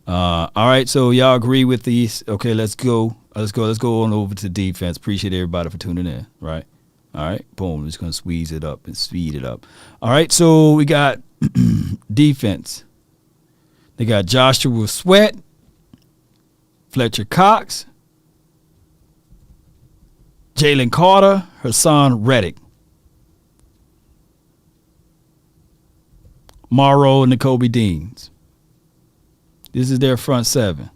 All right, so y'all agree with these? Okay, let's go on over to defense. Appreciate everybody for tuning in, right? All right, boom. I'm just going to squeeze it up and speed it up. All right, so we got defense. They got Joshua Sweat, Fletcher Cox, Jalen Carter, Hassan Reddick, Morrow, and Nakobe Deans. This is their front seven.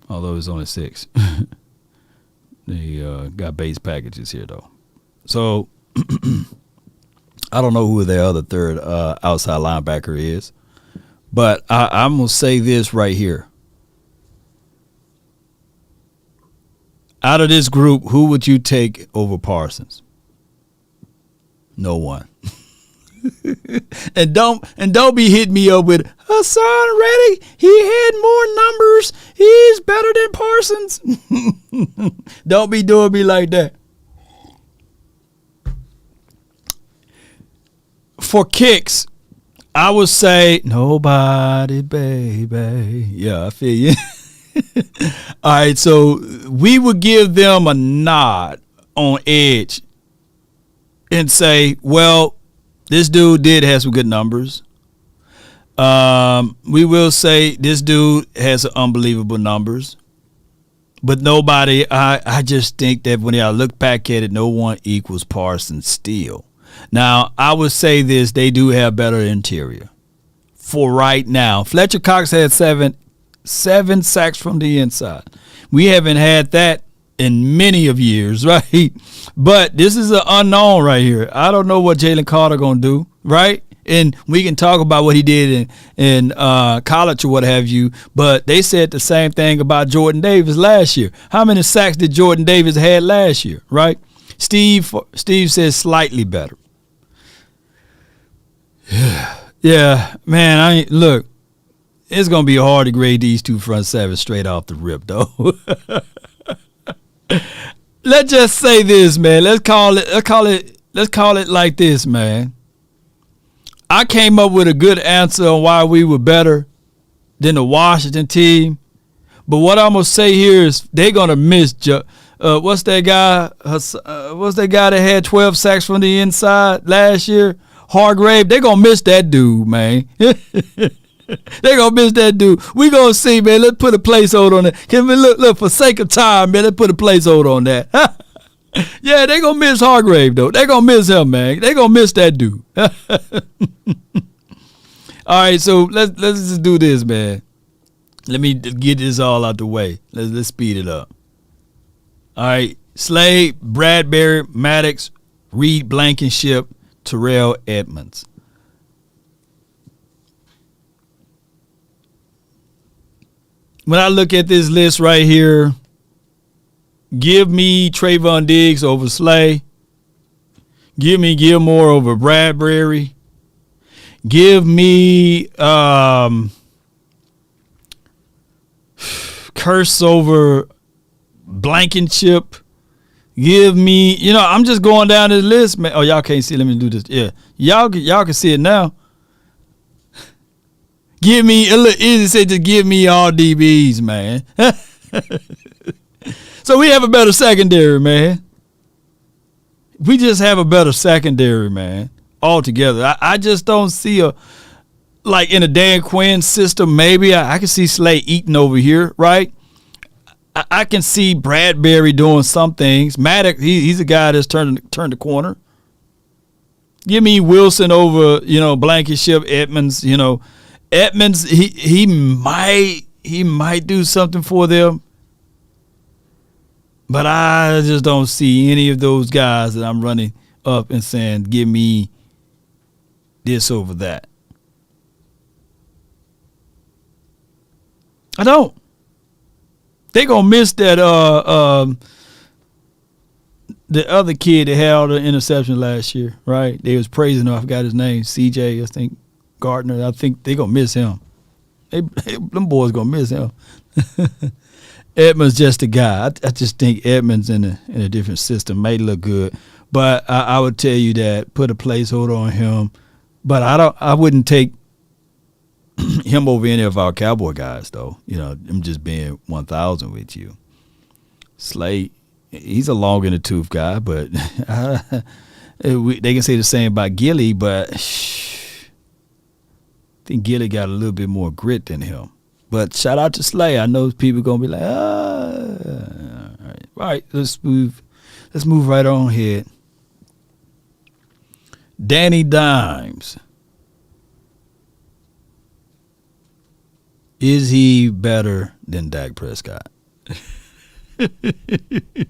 Although it's only 6. They got base packages here, though. So, I don't know who their other third outside linebacker is. But I'm going to say this right here. Out of this group, who would you take over Parsons? No one. and don't be hitting me up with Hassan Reddick. He had more numbers. He's better than Parsons. Don't be doing me like that. For kicks, I would say nobody, baby. Yeah, I feel you. All right, so we would give them a nod on edge and say, well, this dude did have some good numbers. We will say this dude has unbelievable numbers. But nobody, I just think that when I look back at it, no one equals Parsons still. Now, I would say this, they do have better interior. For right now, Fletcher Cox had seven sacks from the inside. We haven't had that in many of years, right? But this is an unknown right here. I don't know what Jalen Carter going to do, right? And we can talk about what he did in college or what have you, but they said the same thing about Jordan Davis last year. How many sacks did Jordan Davis had last year, right? Steve says slightly better. Yeah, man, look, it's going to be hard to grade these two front sevens straight off the rip, though. Let's just say this, man. Let's call it like this, man. I came up with a good answer on why we were better than the Washington team. But what I'm going to say here is they're going to miss what's that guy? What's that guy that had 12 sacks from the inside last year? Hargrave. They're going to miss that dude, man. They're going to miss that dude. We're going to see, man. Let's put a placeholder on it. Can we look, for sake of time, man, let's put a placeholder on that. Yeah, they're going to miss Hargrave, though. They're going to miss him, man. They're going to miss that dude. All right, so let's just do this, man. Let me get this all out the way. Let's speed it up. All right, Slade, Bradbury, Maddox, Reed Blankenship, Terrell Edmonds. When I look at this list right here, give me Trayvon Diggs over Slay. Give me Gilmore over Bradbury. Give me Curse over Blankenship. Give me, I'm just going down this list, man. Oh, y'all can't see. Let me do this. Yeah, y'all can see it now. Give me, a little easy say, just give me all DBs, man. So we have a better secondary, man. We just have a better secondary, man. altogether. I just don't see like in a Dan Quinn system, maybe I can see Slay eating over here, right? I can see Bradbury doing some things. Maddox, he's a guy that's turned the corner. Give me Wilson over, Blankenship, Edmonds, Edmonds, he might do something for them. But I just don't see any of those guys that I'm running up and saying, give me this over that. I don't. They gonna miss that the other kid that held an interception last year, right? They was praising him. I forgot his name, CJ, I think Gardner. I think they gonna miss him. Them boys gonna miss him. Edmonds just a guy. I just think Edmonds in a different system may look good, but I would tell you that put a placeholder on him. But I wouldn't take him over any of our Cowboy guys though. I'm just being 1,000 with you. Slate, he's a long in the tooth guy, but they can say the same about Gilly, but I think Gilly got a little bit more grit than him. But shout out to Slay. I know people gonna be like, all right, let's move right on ahead. Danny Dimes. Is he better than Dak Prescott? The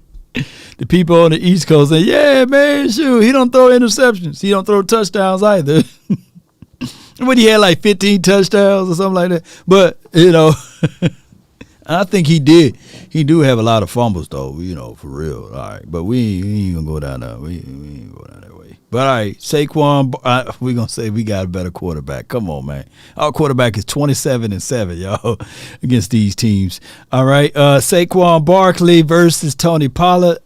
people on the East Coast say, yeah, man, shoot, he don't throw interceptions. He don't throw touchdowns either. What, he had like 15 touchdowns or something like that. But, I think he did. He do have a lot of fumbles, though, for real. All right. But we ain't going to go down there. We ain't go down that way. But, all right, Saquon, we're going to say we got a better quarterback. Come on, man. Our quarterback is 27-7, y'all, against these teams. All right. Saquon Barkley versus Tony Pollard.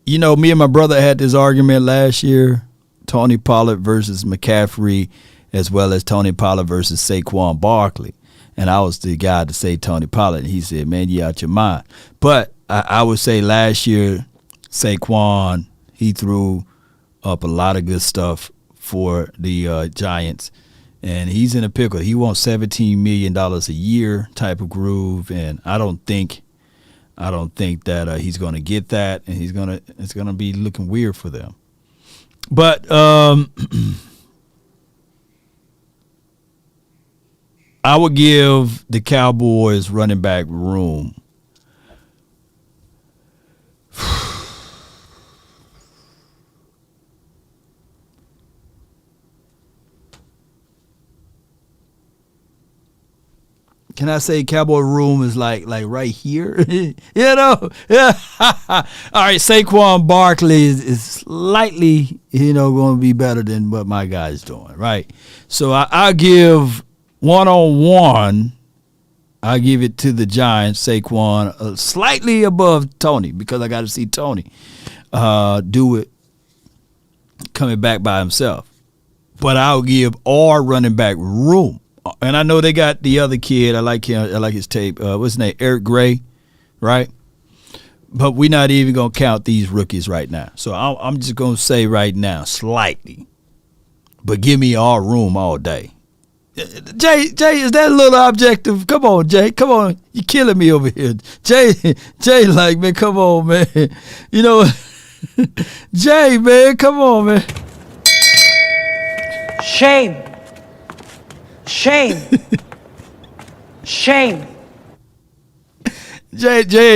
Me and my brother had this argument last year. Tony Pollard versus McCaffrey, as well as Tony Pollard versus Saquon Barkley. And I was the guy to say Tony Pollard. And he said, man, you out your mind. But I would say last year, Saquon, he threw up a lot of good stuff for the Giants. And he's in a pickle. He wants $17 million a year type of groove. And I don't think that he's going to get that. And it's going to be looking weird for them. But I would give the Cowboys running back room. Can I say Cowboy room is like right here? Yeah. All right, Saquon Barkley is slightly, going to be better than what my guy's doing, right? So I'll give one-on-one, I give it to the Giants, Saquon, slightly above Tony, because I got to see Tony do it coming back by himself. But I'll give our running back room. And I know they got the other kid. I like him. I like his tape. What's his name? Eric Gray, right? But we're not even going to count these rookies right now. So I'm just going to say right now, slightly. But give me our room all day. Jay, is that a little objective? Come on, Jay. Come on. You're killing me over here. Jay, like, man, come on, man. Jay, man, come on, man. Shame. Jay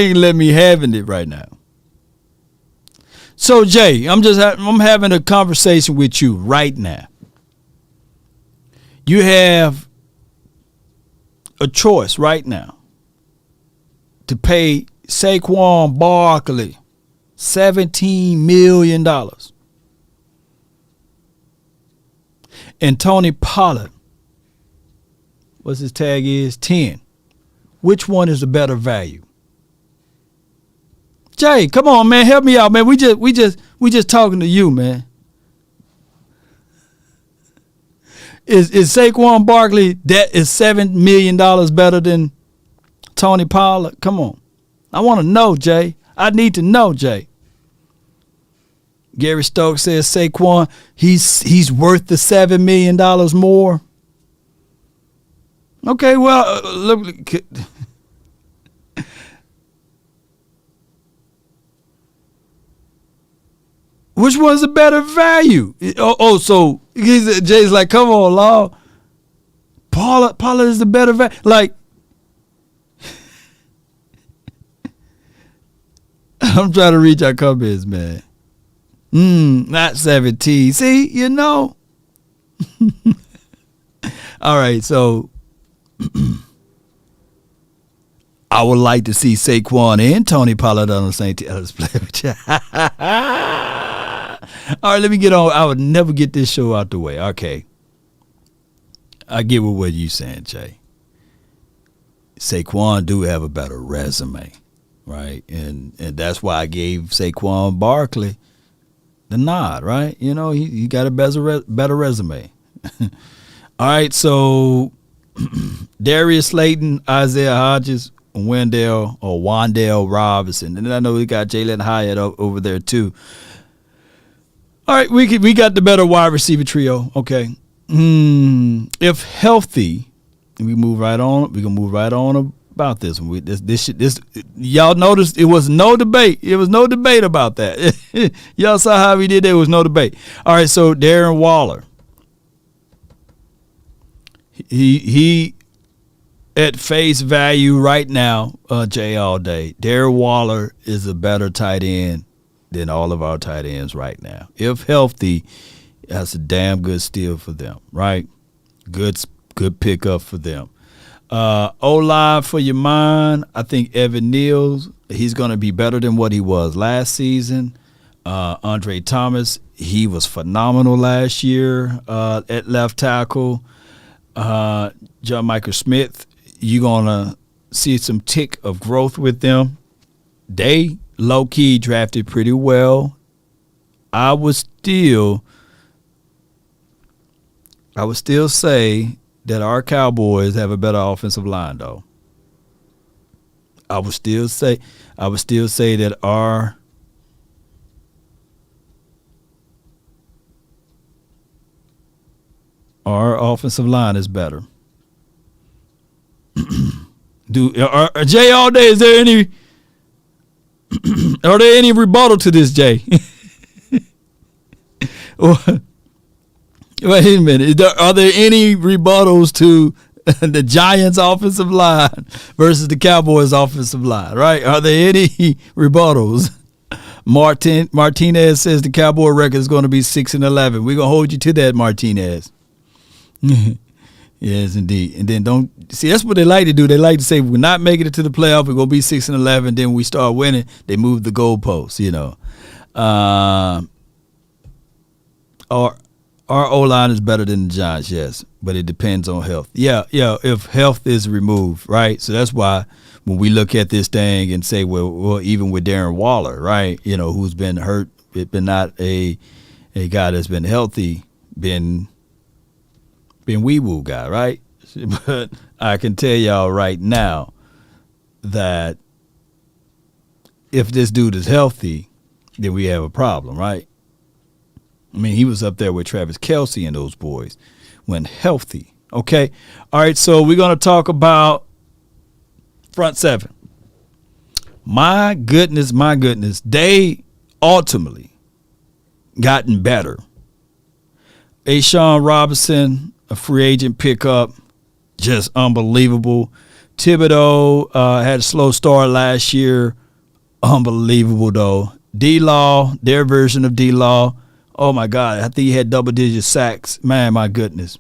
ain't let me having it right now. So, Jay, I'm having a conversation with you right now. You have a choice right now to pay Saquon Barkley $17 million and Tony Pollard, what's his tag is, 10. Which one is the better value? Jay, come on, man, help me out, man. We just talking to you, man. Is Saquon Barkley that is $7 million better than Tony Pollard? Come on. I want to know, Jay. I need to know, Jay. Gary Stokes says Saquon, he's worth the $7 million more. Okay, well, look. Which one's a better value? So Jay's like, come on, Law. Pollard is the better value. Like, I'm trying to reach our comments, man. Not 17. See, you know. All right, so I would like to see Saquon and Tony Pollard on the same team. Let's play with you. All right, let me get on. I would never get this show out the way. Okay. I get what you're saying, Jay. Saquon do have a better resume, right? And that's why I gave Saquon Barkley the nod, right? You know, he got a better resume. All right, so Darius Slayton, Isaiah Hodgins, Wandale Robinson. And then I know we got Jalen Hyatt over there too. All right, we got the better wide receiver trio. Okay. If healthy, we move right on. We can move right on about this one. This y'all noticed it was no debate. It was no debate about that. Y'all saw how we did. There was no debate. All right, so Darren Waller. He at face value right now, Jay all day. Darren Waller is a better tight end than all of our tight ends right now. If healthy, that's a damn good steal for them, right? Good pickup for them. O-line for your mind, I think Evan Neal's, he's going to be better than what he was last season. Andre Thomas, he was phenomenal last year at left tackle. John Michael Smith, you're going to see some tick of growth with them. They low-key drafted pretty well. I would still say that our Cowboys have a better offensive line, though. I would still say that our offensive line is better. Jay all day, is there any are there any rebuttal to this, Jay? Wait a minute. Are there any rebuttals to the Giants' offensive line versus the Cowboys' offensive line, right? Are there any rebuttals? Martinez says the Cowboy record is going to be 6-11. We're going to hold you to that, Martinez. Yes, indeed. And then that's what they like to do. They like to say, we're not making it to the playoff. We're going to be 6-11. Then we start winning. They move the goalposts, you know. Our O-line is better than the Giants, yes, but it depends on health. Yeah, if health is removed, right? So that's why when we look at this thing and say, well, even with Darren Waller, right, you know, who's been hurt, been not a guy that's been healthy, been wee-woo guy, right? But I can tell y'all right now that if this dude is healthy, then we have a problem, right? I mean, he was up there with Travis Kelce and those boys when healthy. Okay. All right. So we're going to talk about front seven. My goodness. They ultimately gotten better. Ashawn Robinson, a free agent pickup, just unbelievable. Thibodeau had a slow start last year. Unbelievable, though. D-Law, their version of D-Law. Oh, my God. I think he had double-digit sacks. Man, my goodness.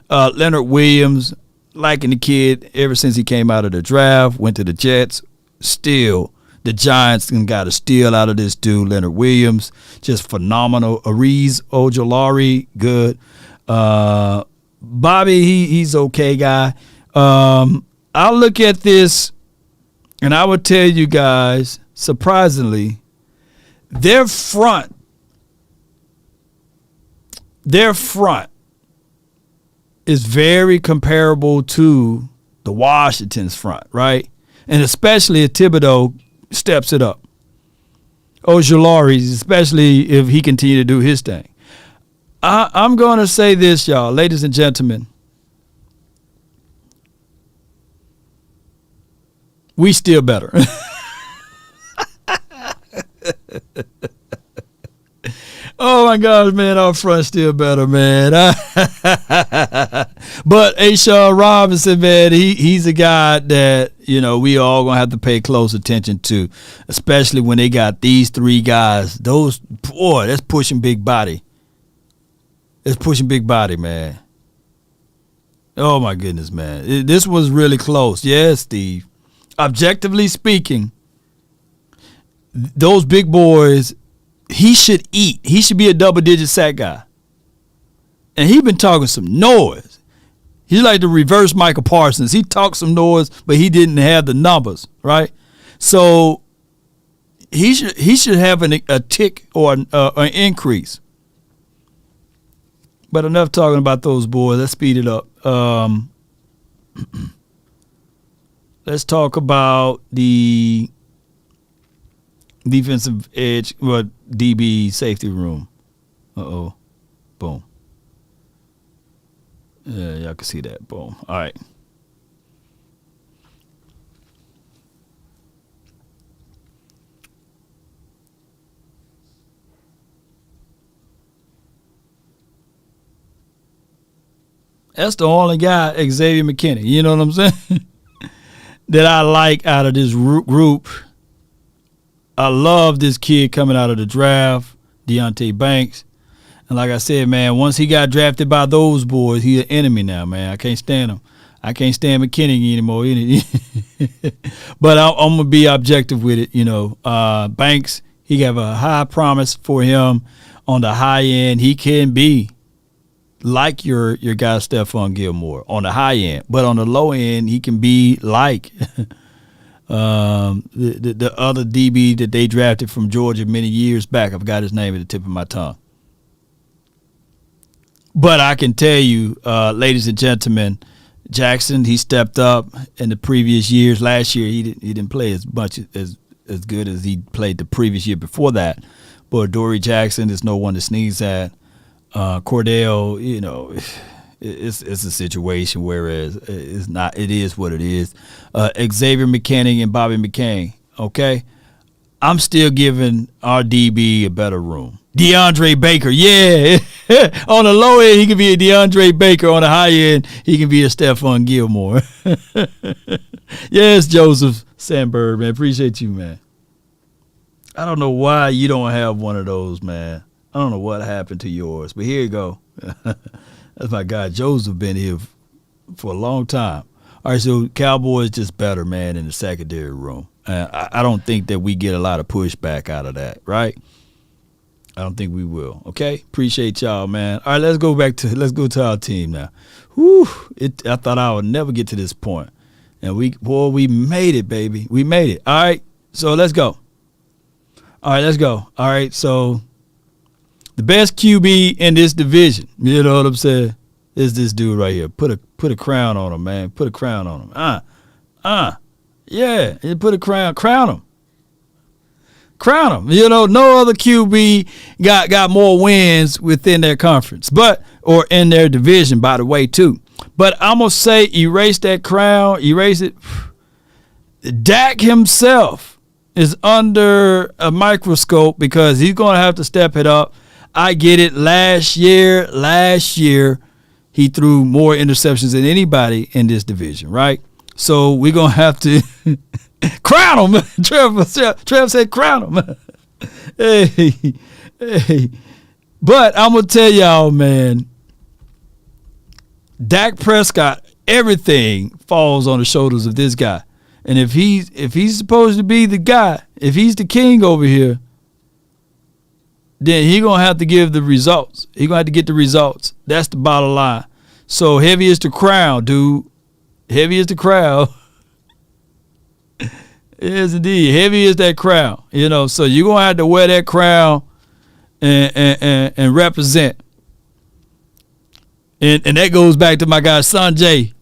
Leonard Williams, liking the kid ever since he came out of the draft, went to the Jets. Still, the Giants got a steal out of this dude, Leonard Williams. Just phenomenal. Ariz Ojolari, good. Bobby, he's okay guy. I'll look at this, and I would tell you guys, surprisingly, their front is very comparable to the Washington's front, right? And especially if Thibodeau steps it up. Ojulari, especially if he continue to do his thing. I'm going to say this, y'all, ladies and gentlemen. We still better. Oh my gosh, man, our front still better, man. But Ashawn Robinson, man, he's a guy that, we all gonna have to pay close attention to, especially when they got these three guys. That's pushing big body. It's pushing big body, man. Oh my goodness, man. This was really close. Yes, Steve. Objectively speaking, those big boys, he should eat. He should be a double-digit sack guy. And he been talking some noise. He's like the reverse Micah Parsons. He talked some noise, but he didn't have the numbers, right? So he should have a tick or an increase. But enough talking about those boys. Let's speed it up. Let's talk about the defensive edge, DB safety room. Boom. Yeah, y'all can see that. Boom. All right. That's the only guy, Xavier McKinney. You know what I'm saying? That I like out of this group. I love this kid coming out of the draft, Deontay Banks. And like I said, man, once he got drafted by those boys, he's an enemy now, man. I can't stand him. I can't stand McKinney anymore. But I'm going to be objective with it. Banks, he have a high promise for him on the high end. He can be like your guy Stephon Gilmore on the high end. But on the low end, he can be like the other DB that they drafted from Georgia many years back. I forgot his name at the tip of my tongue. But I can tell you, ladies and gentlemen, Jackson, he stepped up in the previous years. Last year, he didn't play as much as good as he played the previous year before that. But Dory Jackson is no one to sneeze at. Cordell, it's a situation, whereas it's not. It is what it is. Xavier McKinney and Bobby McCain. Okay, I'm still giving our DB a better room. DeAndre Baker, yeah. On the low end, he can be a DeAndre Baker. On the high end, he can be a Stephon Gilmore. Yes, Joseph Sandberg, man. Appreciate you, man. I don't know why you don't have one of those, man. I don't know what happened to yours, but here you go. That's my guy. Joseph been here for a long time. All right, so Cowboys just better, man, in the secondary room. I don't think that we get a lot of pushback out of that, right? I don't think we will. Okay, appreciate y'all, man. All right, let's go to our team now. Whew, I thought I would never get to this point, and we made it, baby. We made it. All right, so let's go. All right, let's go. All right, so the best QB in this division, you know what I'm saying, is this dude right here. Put a crown on him, man. Put a crown on him. Yeah, put a crown him. Crown him. No other QB got more wins within their conference, or in their division, by the way, too. But I'm gonna say, erase that crown, erase it. Dak himself is under a microscope because he's gonna have to step it up. I get it. Last year, he threw more interceptions than anybody in this division, right? So we're going to have to crown him. Trev said crown him. Hey. But I'm going to tell y'all, man, Dak Prescott, everything falls on the shoulders of this guy. And if he's supposed to be the guy, if he's the king over here, then he's going to have to give the results. He's going to have to get the results. That's the bottom line. So heavy is the crown, dude. Heavy is the crown. Yes, indeed. Heavy is that crown. So you're going to have to wear that crown and represent. And that goes back to my guy, Sanjay.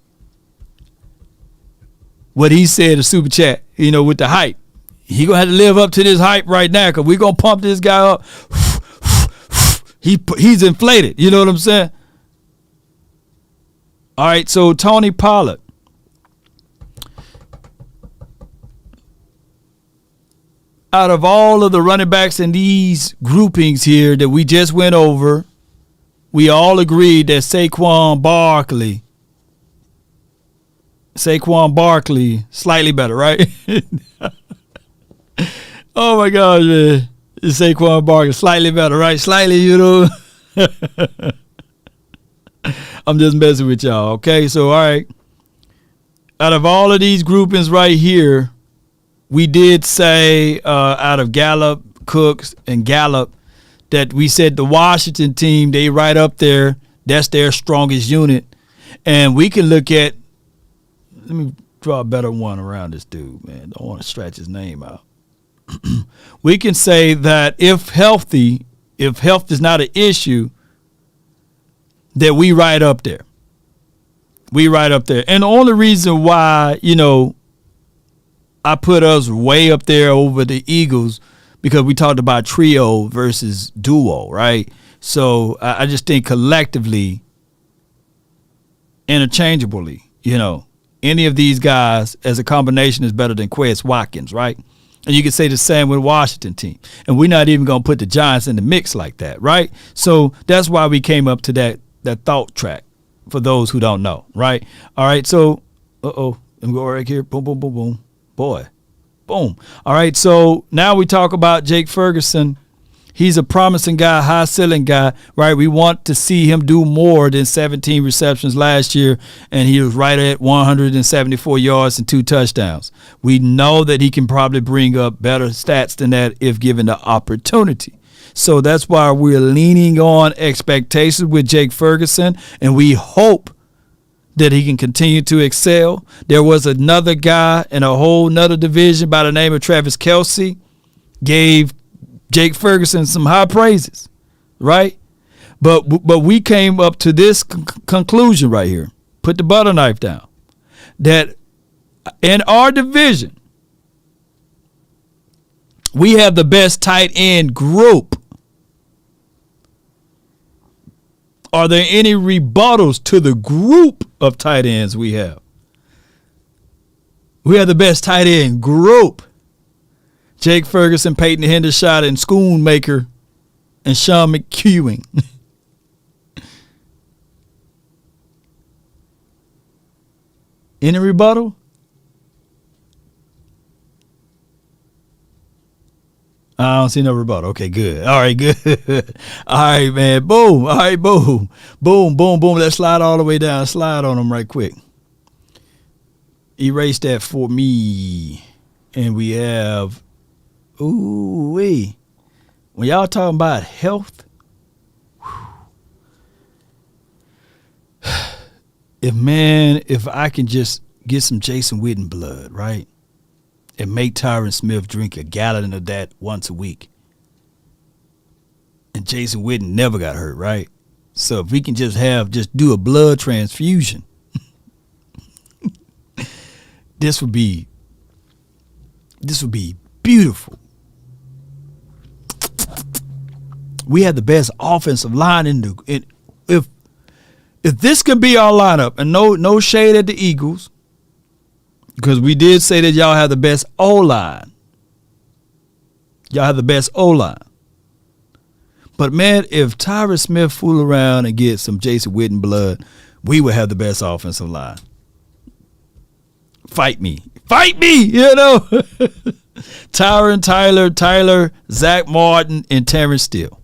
What he said in Super Chat, with the hype. He gonna have to live up to this hype right now because we're gonna pump this guy up. He's inflated. You know what I'm saying? All right, so Tony Pollard. Out of all of the running backs in these groupings here that we just went over, we all agreed that Saquon Barkley, slightly better, right? Oh my gosh, man. Saquon Barkley, slightly better, right? Slightly, you know. I'm just messing with y'all, okay? So, all right. Out of all of these groupings right here, we did say out of Gallup, Cooks, and Gallup that we said the Washington team, they right up there. That's their strongest unit. And we can look at, let me draw a better one around this dude, man. Don't want to stretch his name out. We can say that if health is not an issue, that we right up there. We right up there. And the only reason why, you know, I put us way up there over the Eagles because we talked about trio versus duo, right? So I just think collectively, interchangeably, you know, any of these guys as a combination is better than Quez Watkins, right? And you can say the same with Washington team. And we're not even going to put the Giants in the mix like that, right? So that's why we came up to that thought track for those who don't know, right? All right, so, let me go right here. Boom, boom, boom, boom. Boy, boom. All right, so now we talk about Jake Ferguson. He's a promising guy, high ceiling guy, right? We want to see him do more than 17 receptions last year, and he was right at 174 yards and 2 touchdowns. We know that he can probably bring up better stats than that if given the opportunity. So that's why we're leaning on expectations with Jake Ferguson, and we hope that he can continue to excel. There was another guy in a whole nother division by the name of Travis Kelce, gave Jake Ferguson some high praises, right? But we came up to this conclusion right here. Put the butter knife down. That in our division, we have the best tight end group. Are there any rebuttals to the group of tight ends we have? We have the best tight end group. Jake Ferguson, Peyton Hendershot, and Schoonmaker, and Sean McEwen. Any rebuttal? I don't see no rebuttal. Okay, good. All right, good. All right, man. Boom. All right, boom. Boom, boom, boom. Let's slide all the way down. Slide on them right quick. Erase that for me. And we have, ooh-wee. When y'all talking about health, if I can just get some Jason Witten blood, right? And make Tyron Smith drink a gallon of that once a week. And Jason Witten never got hurt, right? So if we can just do a blood transfusion, this would be beautiful. We have the best offensive line if this could be our lineup, and no shade at the Eagles, because we did say that y'all have the best O-line. Y'all have the best O-line. But, man, if Tyron Smith fool around and get some Jason Witten blood, we would have the best offensive line. Fight me. Fight me, you know. Tyron, Tyler, Zach Martin, and Terrence Steele.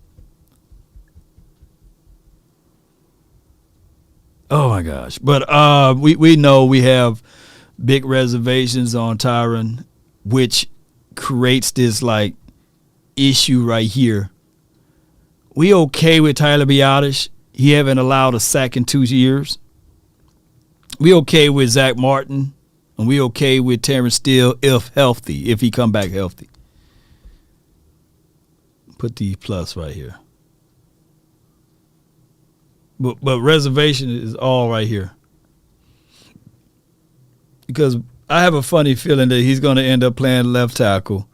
Oh, my gosh. But we know we have big reservations on Tyron, which creates this, like, issue right here. We okay with Tyler Biadasz. He haven't allowed a sack in 2 years. We okay with Zach Martin. And we okay with Terrence Steele if healthy, if he come back healthy. Put the plus right here. But reservation is all right here. Because I have a funny feeling that he's going to end up playing left tackle.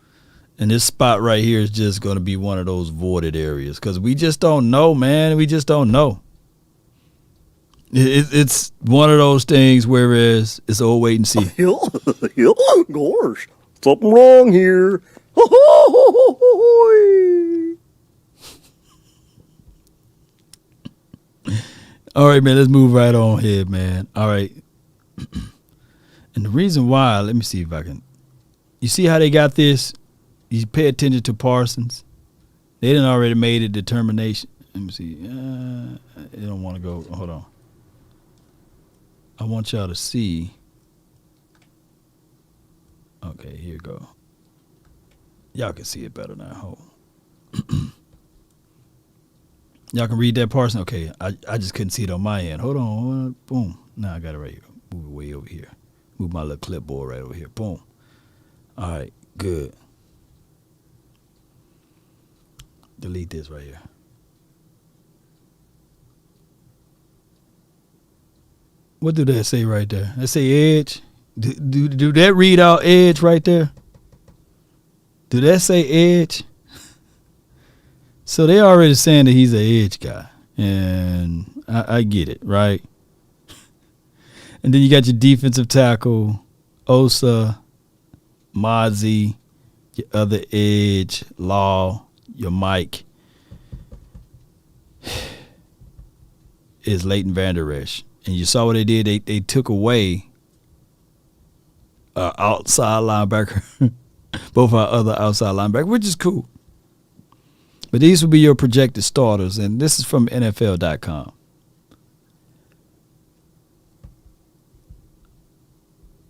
And this spot right here is just going to be one of those voided areas because we just don't know, man. We just don't know. It's one of those things where it's all wait and see. Gosh, something wrong here. All right, man, let's move right on here, man. All right. And the reason why, let me see if I can. You see how they got this? You pay attention to Parsons. They didn't already made a determination. Let me see. They don't want to go. Hold on. I want y'all to see. Okay, here you go. Y'all can see it better now. Hold. Y'all can read that Parsons. Okay, I just couldn't see it on my end. Hold on. Boom. Now I got it right here. Move it way over here. Move my little clipboard right over here. Boom. All right, good. Delete this right here. What do that say right there? That say edge? Do that read out edge right there? Do that say edge? So they already saying that he's an edge guy. And I get it, right? And then you got your defensive tackle, Osa, Mozzie, your other edge, Law, your Mike is Leighton Vander Esch. And you saw what they did. They took away our outside linebacker, both our other outside linebacker, which is cool. But these will be your projected starters, and this is from NFL.com.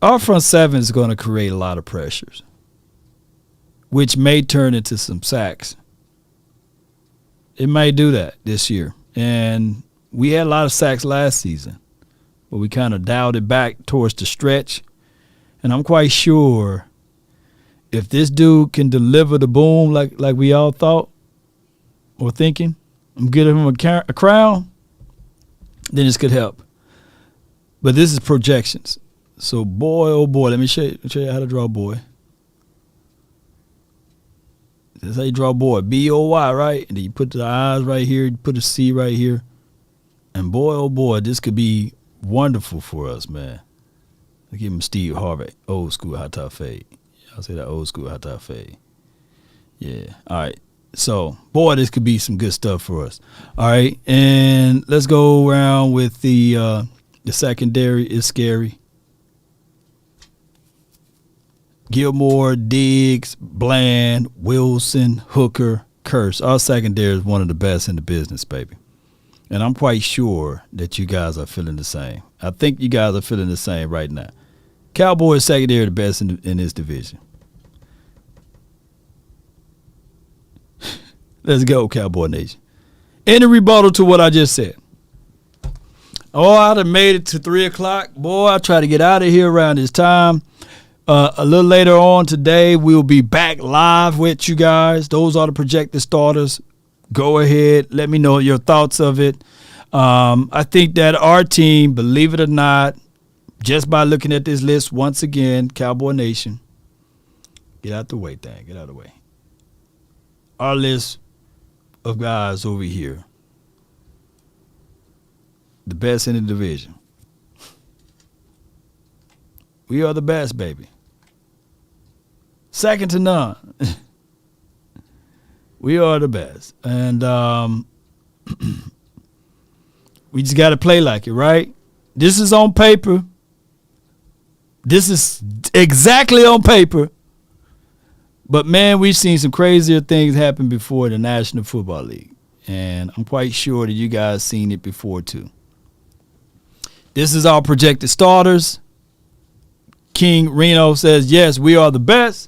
Our front seven is going to create a lot of pressures, which may turn into some sacks. It may do that this year. And we had a lot of sacks last season, but we kind of dialed it back towards the stretch. And I'm quite sure if this dude can deliver the boom like we all thought or thinking, I'm giving him a crown, then this could help. But this is projections. So, boy, oh, boy, let me show you how to draw boy. That's how you draw boy. B-O-Y, right? And then you put the eyes right here. You put a C right here. And boy, oh, boy, this could be wonderful for us, man. I give him Steve Harvey, old school high top fade. I'll say that old school high top fade. Yeah. All right. So, boy, this could be some good stuff for us. All right. And let's go around with the secondary is scary. Gilmore, Diggs, Bland, Wilson, Hooker, Curse. Our secondary is one of the best in the business, baby. And I'm quite sure that you guys are feeling the same. I think you guys are feeling the same right now. Cowboys secondary the best in this division. Let's go, Cowboy Nation. Any rebuttal to what I just said? Oh, I'd have made it to 3 o'clock. Boy, I try to get out of here around this time. A little later on today, we'll be back live with you guys. Those are the projected starters. Go ahead. Let me know your thoughts of it. I think that our team, believe it or not, just by looking at this list once again, Cowboy Nation, get out the way, thing. Get out of the way. Our list of guys over here, the best in the division. We are the best, baby. Second to none. We are the best. And we just got to play like it, right? This is on paper. This is exactly on paper. But, man, we've seen some crazier things happen before in the National Football League. And I'm quite sure that you guys seen it before, too. This is our projected starters. King Reno says, yes, we are the best.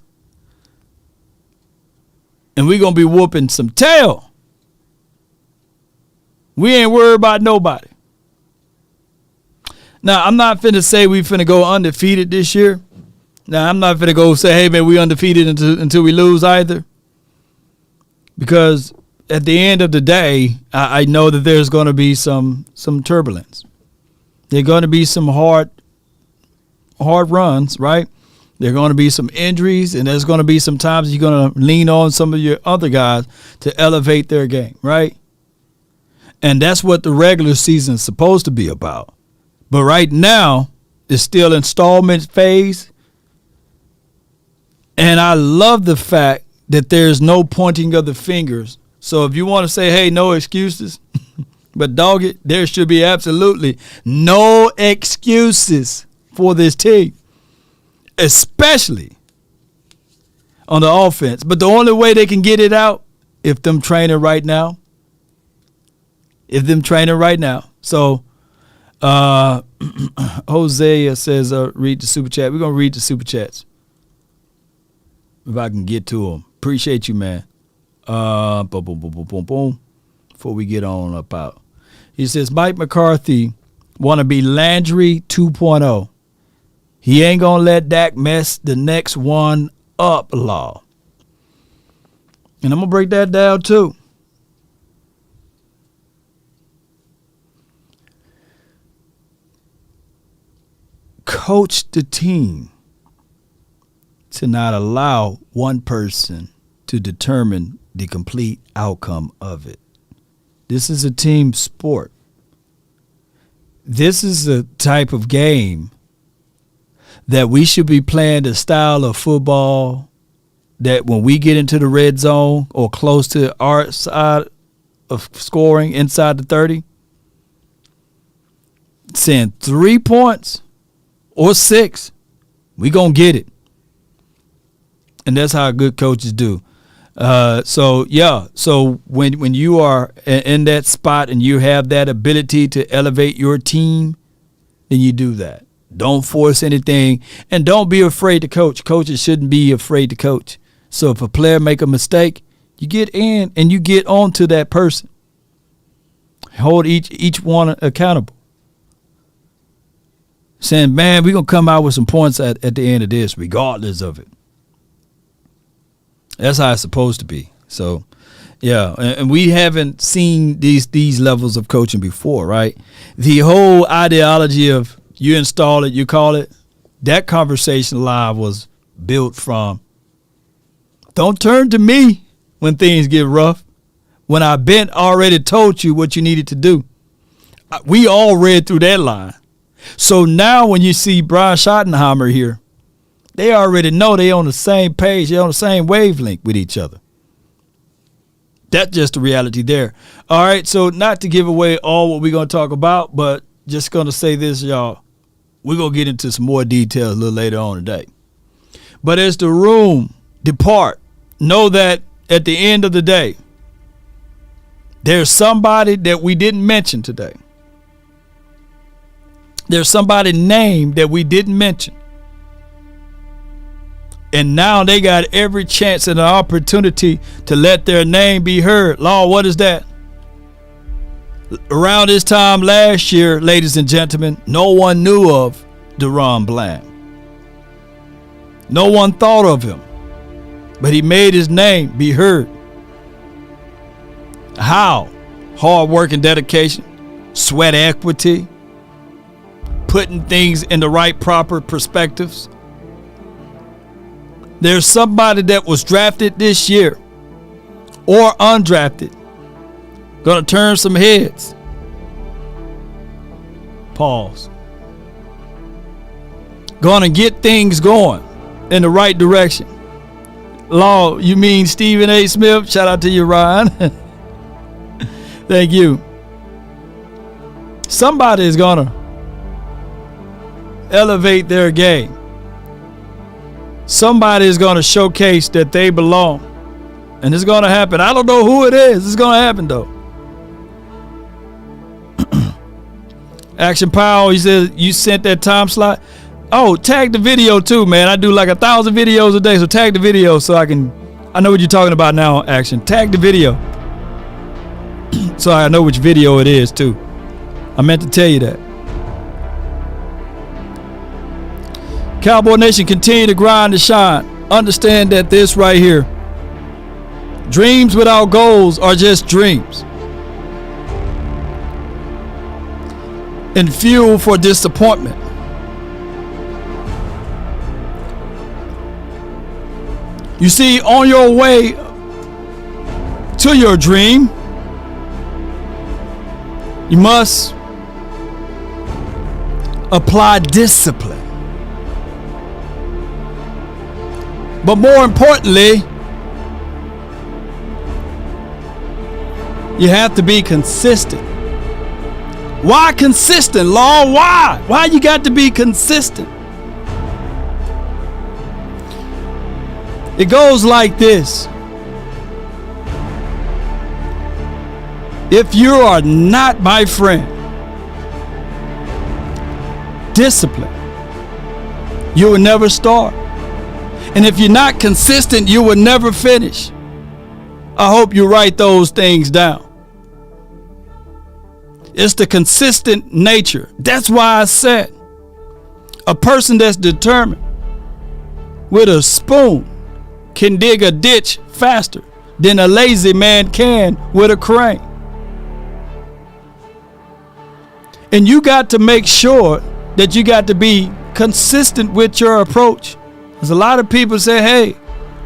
And we're going to be whooping some tail. We ain't worried about nobody. Now, I'm not finna say we finna go undefeated this year. Now, I'm not finna go say, hey, man, we undefeated until we lose either. Because at the end of the day, I know that there's going to be some turbulence. There's going to be some hard runs, right? There are going to be some injuries, and there's going to be some times you're going to lean on some of your other guys to elevate their game, right? And that's what the regular season is supposed to be about. But right now, it's still installment phase. And I love the fact that there's no pointing of the fingers. So if you want to say, hey, no excuses, but dog it, there should be absolutely no excuses for this team, especially on the offense. But the only way they can get it out, if them training right now. So Hosea says, read the super chat. We're going to read the super chats if I can get to them. Appreciate you, man. Boom, boom, boom, boom, boom, boom. Before we get on up out. He says, Mike McCarthy want to be Landry 2.0. He ain't going to let Dak mess the next one up, Law. And I'm going to break that down, too. Coach the team to not allow one person to determine the complete outcome of it. This is a team sport. This is a type of game that we should be playing the style of football that when we get into the red zone or close to our side of scoring inside the 30, saying 3 points or 6, we going to get it. And that's how good coaches do. So when you are in that spot and you have that ability to elevate your team, then you do that. Don't force anything, and don't be afraid to coach. Coaches shouldn't be afraid to coach. So if a player make a mistake, you get in and you get on to that person. Hold each one accountable. Saying, man, we're going to come out with some points at the end of this, regardless of it. That's how it's supposed to be. So, yeah, and we haven't seen these levels of coaching before, right? The whole ideology of you install it, you call it, that conversation live was built from, don't turn to me when things get rough, when I've been already told you what you needed to do. We all read through that line. So now when you see Brian Schottenheimer here, they already know they on the same page, they on the same wavelength with each other. That's just the reality there. All right, so not to give away all what we're going to talk about, but just going to say this, y'all. We're going to get into some more details a little later on today. But as the room depart, know that at the end of the day, there's somebody that we didn't mention today. There's somebody named that we didn't mention. And now they got every chance and an opportunity to let their name be heard. Law, what is that? Around this time last year, ladies and gentlemen, no one knew of DaRon Bland. No one thought of him. But he made his name be heard. How? Hard work and dedication, sweat equity, putting things in the right proper perspectives. There's somebody that was drafted this year or undrafted going to turn some heads. Pause. Going to get things going in the right direction. Law, you mean Stephen A. Smith? Shout out to you, Ryan. Thank you. Somebody is going to elevate their game. Somebody is going to showcase that they belong. And it's going to happen. I don't know who it is. It's going to happen, though. Action Powell, he says, you sent that time slot. Oh, tag the video, too, man. I do like 1,000 videos a day, so tag the video so I know what you're talking about now, Action. Tag the video. So I know which video it is, too. I meant to tell you that. Cowboy Nation, continue to grind and shine. Understand that this right here, dreams without goals are just dreams. And fuel for disappointment. You see, on your way to your dream, you must apply discipline. But more importantly, you have to be consistent. Why consistent, Law? Why? Why you got to be consistent? It goes like this. If you are not, my friend, disciplined, you will never start. And if you're not consistent, you will never finish. I hope you write those things down. It's the consistent nature. That's why I said a person that's determined with a spoon can dig a ditch faster than a lazy man can with a crane. And you got to make sure that you got to be consistent with your approach. There's a lot of people say, hey,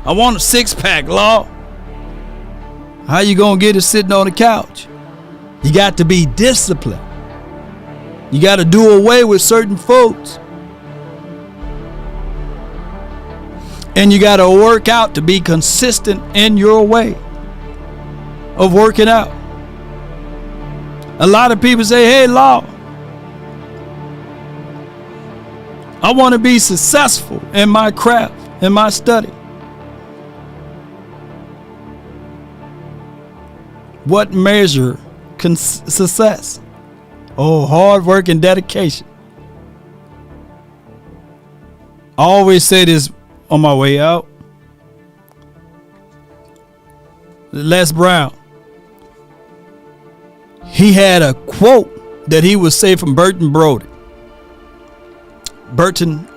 I want a six-pack, Law. How you gonna get it sitting on the couch? You got to be disciplined. You got to do away with certain foods. And you got to work out to be consistent in your way of working out. A lot of people say, hey, Law, I want to be successful in my craft, in my study. What measure success? Oh, hard work and dedication. I always say this on my way out. Les Brown, he had a quote that he would say from Burton Brody. Burton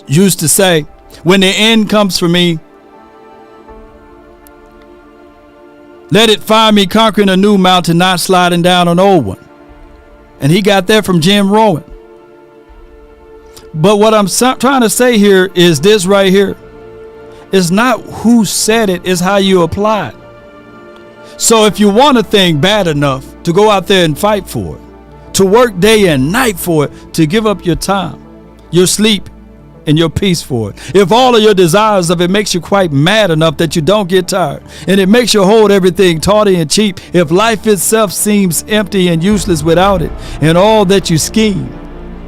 used to say, when the end comes for me, let it find me conquering a new mountain, not sliding down an old one. And he got that from Jim Rowan. But what I'm trying to say here is this right here. It's not who said it, it's how you apply it. So if you want a thing bad enough to go out there and fight for it, to work day and night for it, to give up your time, your sleep, and your peace for it. If all of your desires of it makes you quite mad enough that you don't get tired, and it makes you hold everything tawdry and cheap, if life itself seems empty and useless without it, and all that you scheme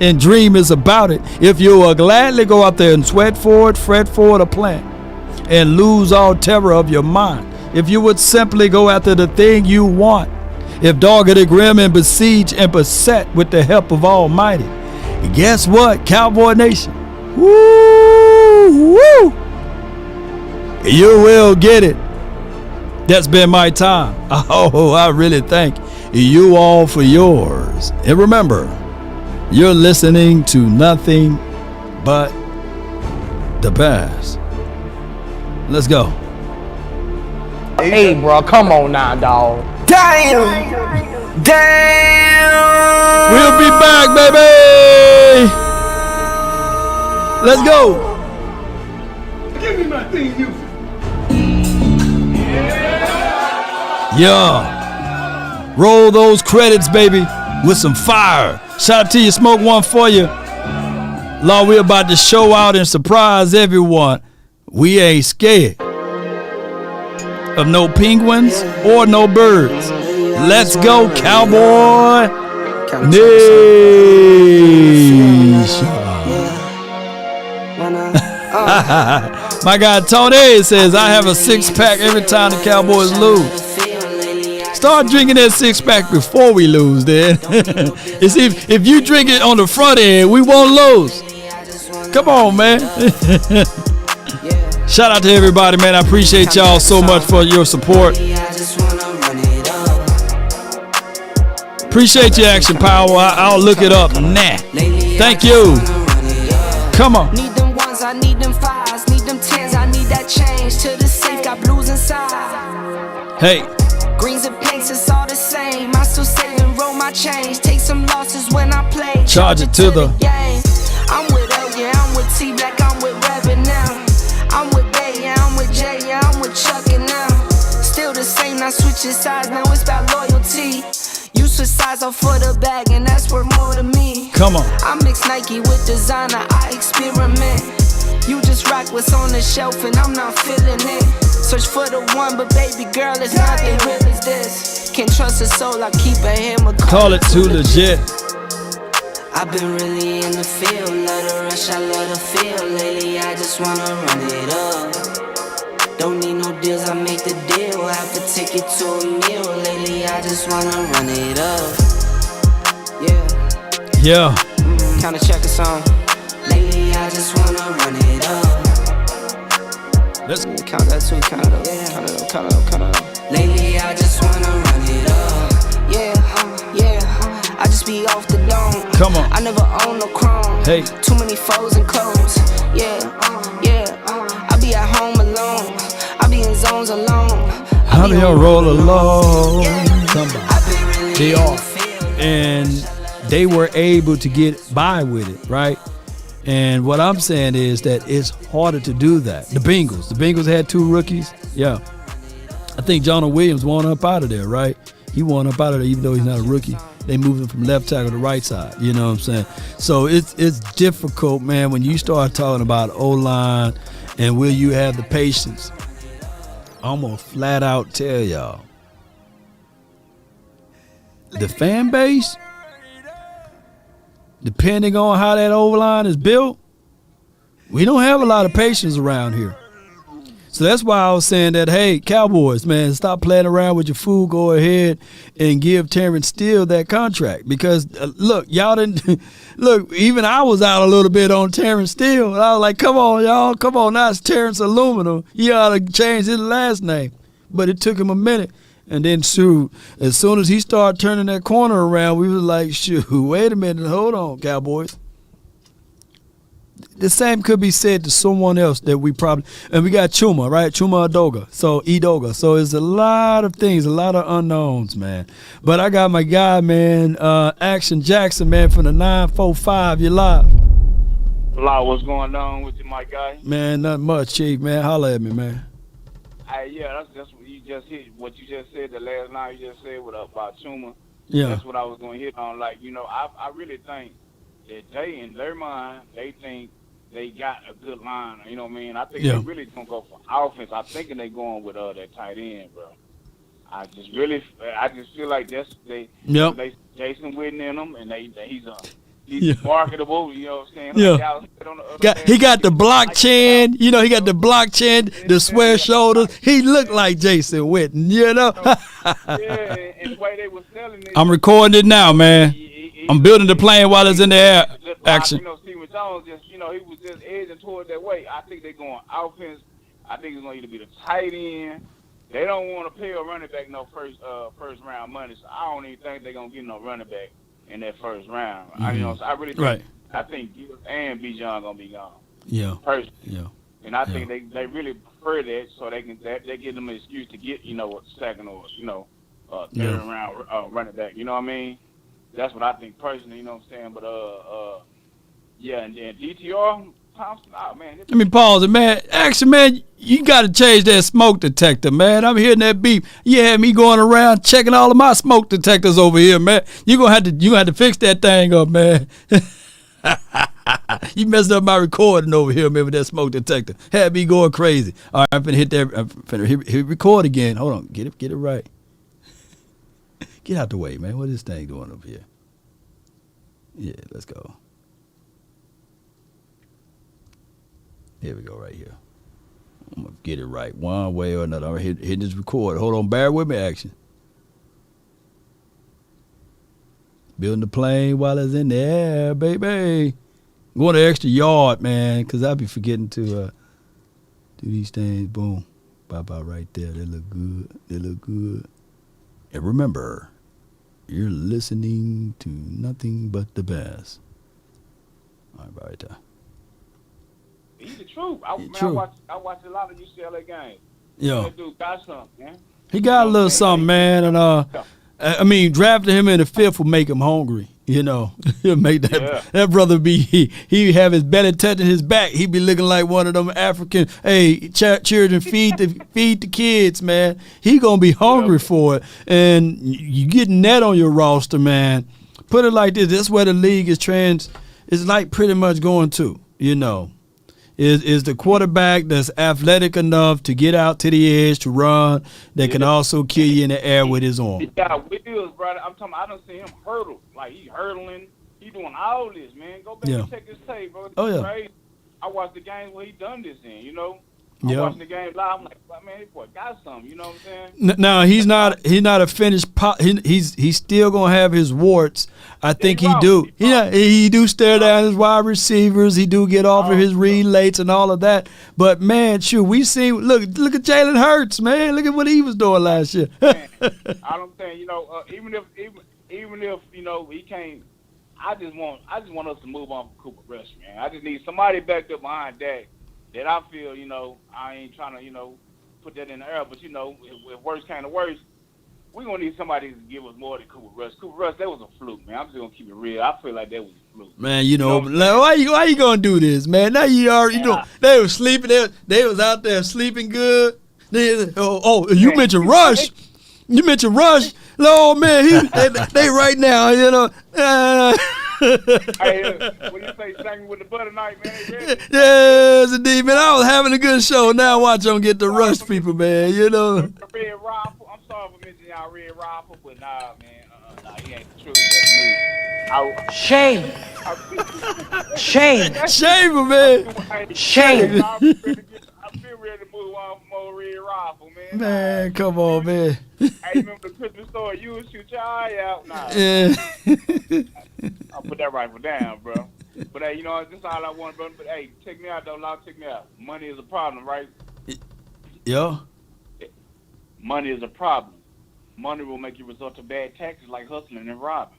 and dream is about it, if you will gladly go out there and sweat for it, fret for it, or plan, and lose all terror of your mind, if you would simply go after the thing you want, if doggedly grim and besieged and beset with the help of Almighty, guess what, Cowboy Nation? Woo! Woo! You will get it. That's been my time. Oh, I really thank you all for yours. And remember, you're listening to nothing but the best. Let's go. Hey, bro, come on now, dog. Damn! We'll be back, baby. Let's go. Give me my theme music. Yeah. Roll those credits, baby, with some fire. Shout out to you, Smoke One for you. Lord, we're about to show out and surprise everyone. We ain't scared of no penguins or no birds. Let's go, Cowboy Nation. My guy Tony says, I have a six-pack every time the Cowboys lose. Start drinking that six-pack before we lose, then. If you drink it on the front end, we won't lose. Come on, man. Shout out to everybody, man. I appreciate y'all so much for your support. Appreciate your action, Power. I'll look it up. Nah. Thank you. Come on. Need them ones, I need them fives, need them tens, I need that change to the safe, got blues inside. Hey. Greens and pinks, it's all the same. I still save and roll my change. Take some losses when I play. Charge it to the game. I'm with L, yeah, I'm with T Black, I'm with Rabbit now. Come on. I mix Nike with designer, I experiment. You just rock what's on the shelf and I'm not feeling it. Search for the one, but baby girl, it's nothing real as this. Can't trust a soul, I keep a hammer. Call it too legit. I've been really in the field, love the rush, I love the feel. Lately, I just wanna run it up. Don't need no deals, I make the deal. Have to take it to a meal. Lately, I just wanna run it up. Yeah. Kinda check a song. Lately, I just wanna run it up. Let's count that too, count it up. Count it up. Lately, I just wanna run it up. Yeah. I just be off the dome. Come on. I never own no chrome. Hey. Too many foes and clothes. Yeah. I be at home alone. I be in zones alone. How do y'all roll along? Really they off. And they were able to get by with it, right? And what I'm saying is that it's harder to do that. The Bengals had 2 rookies. Yeah. I think Jonah Williams won up out of there, right? He won up out of there even though he's not a rookie. They moved him from left tackle to right side. You know what I'm saying? So it's difficult, man, when you start talking about O-line and will you have the patience. I'm going to flat out tell y'all. The fan base, depending on how that O-line is built, we don't have a lot of patience around here. So that's why I was saying that, hey, Cowboys, man, stop playing around with your food. Go ahead and give Terrence Steele that contract. Because, look, y'all didn't – look, even I was out a little bit on Terrence Steele. And I was like, come on, y'all. Come on, now it's Terrence Aluminum. You ought to change his last name. But it took him a minute. And then, shoot, as soon as he started turning that corner around, we was like, shoot, wait a minute. Hold on, Cowboys. The same could be said to someone else that we probably – and we got Chuma, right? Chuma Edoga. So it's a lot of things, a lot of unknowns, man. But I got my guy, man, Action Jackson, man, from the 945. You live. Hello, what's going on with you, my guy? Man, nothing much, Chief, man. Holla at me, man. Yeah, that's what you just hit. What you just said, the last line you just said about Chuma. Yeah. That's what I was going to hit on. Like, I really think that they, in their mind, they think they got a good line. You know what I mean? I think they really going to go for offense. I'm thinking they going with that tight end, bro. I just feel like they Jason Witten in them, and he's marketable. You know what I'm saying? He got the block chin. He got the block chin, the square shoulders. He looked like Jason Witten. And the way they were selling it. I'm recording it now, man. I'm building the plane while it's in the air. Action. Steven Jones he was just edging toward that way. I think they're going offense. I think it's going to either be the tight end. They don't want to pay a running back no first round money, so I don't even think they're going to get no running back in that first round. Mm-hmm. So I really think I think Gibbs and Bijan going to be gone. Yeah. Personally. Yeah. And I think they really prefer that, so they give them an excuse to get second or third round running back. You know what I mean? That's what I think personally. You know what I'm saying? But and then DTR Thompson, man. Let me pause it, man. Action, man, you got to change that smoke detector, man. I'm hearing that beep. You had me going around checking all of my smoke detectors over here, man. You gonna have to fix that thing up, man. You messed up my recording over here, man, with that smoke detector. Had me going crazy. All right, I'm finna hit that. I'm finna hit record again. Hold on, get it right. Get out the way, man. What is this thing doing over here? Yeah, let's go. Here we go, right here. I'm gonna get it right one way or another. I'm hitting this record. Hold on, bear with me, Action. Building the plane while it's in the air, baby. Going the extra yard, man, because I be forgetting to do these things. Boom. Pop out right there. They look good. And remember, you're listening to nothing but the best. All right there. He's the truth. I watched a lot of UCLA games. Yeah. That dude got something, man. He got a little something, man, and drafting him in the 5th will make him hungry. He'll make that brother he have his belly touching his back. He be looking like one of them African, children feed the kids, man. He gonna be hungry for it, and you getting that on your roster, man. put it like this. That's where the league is like pretty much going to, is the quarterback that's athletic enough to get out to the edge to run that can also kill you in the air with his arm. Yeah, wheels, brother. I'm talking. I don't see him hurdle. Like he hurdling. He doing all this, man. Go back and check his tape, bro. Oh yeah. Crazy. I watched the games where he done this in. I'm watching the game live. I'm like, man, this boy got something. You know what I'm saying? Now he's not a finished. He's still gonna have his warts. I think he do. He do stare down his wide receivers. He do get off of his read lates and all of that. But man, shoot, we seen. Look at Jalen Hurts, man. Look at what he was doing last year. Man, I don't think even if he can't. I just want us to move on from Cooper Rush, man. I just need somebody backed up behind Dak. That I feel, I ain't trying to, put that in the air, but, if worse came to worse, we're going to need somebody to give us more than Cooper Rush. Cooper Rush, that was a fluke, man. I'm just going to keep it real. I feel like that was a fluke. Man, why you going to do this, man? Now you already know. They were sleeping. They was out there sleeping good. You mentioned Rush. You mentioned Rush. Oh, man, they right now, Hey, when you say singing with the butter knife, man, ready? Yes, indeed, man. I was having a good show. Now watch them get the Rush people, man. Red Rifle. I'm sorry for mentioning y'all Red Rifle, but nah, man. He ain't the truth. Shame. Shame. Shame, man. Shame. I feel ready to move on from old Red Rifle, man. Man, come on, man. Hey, remember the Christmas story? You would shoot your eye out. Nah. Yeah. I'll put that rifle down, bro. But hey, that's all I want, bro. But hey, check me out, though. Check me out. Money is a problem, right? Yeah. Money is a problem. Money will make you resort to bad taxes like hustling and robbing.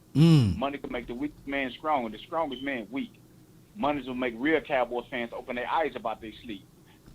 Money can make the weak man strong and the strongest man weak. Money will make real Cowboys fans open their eyes about their sleep.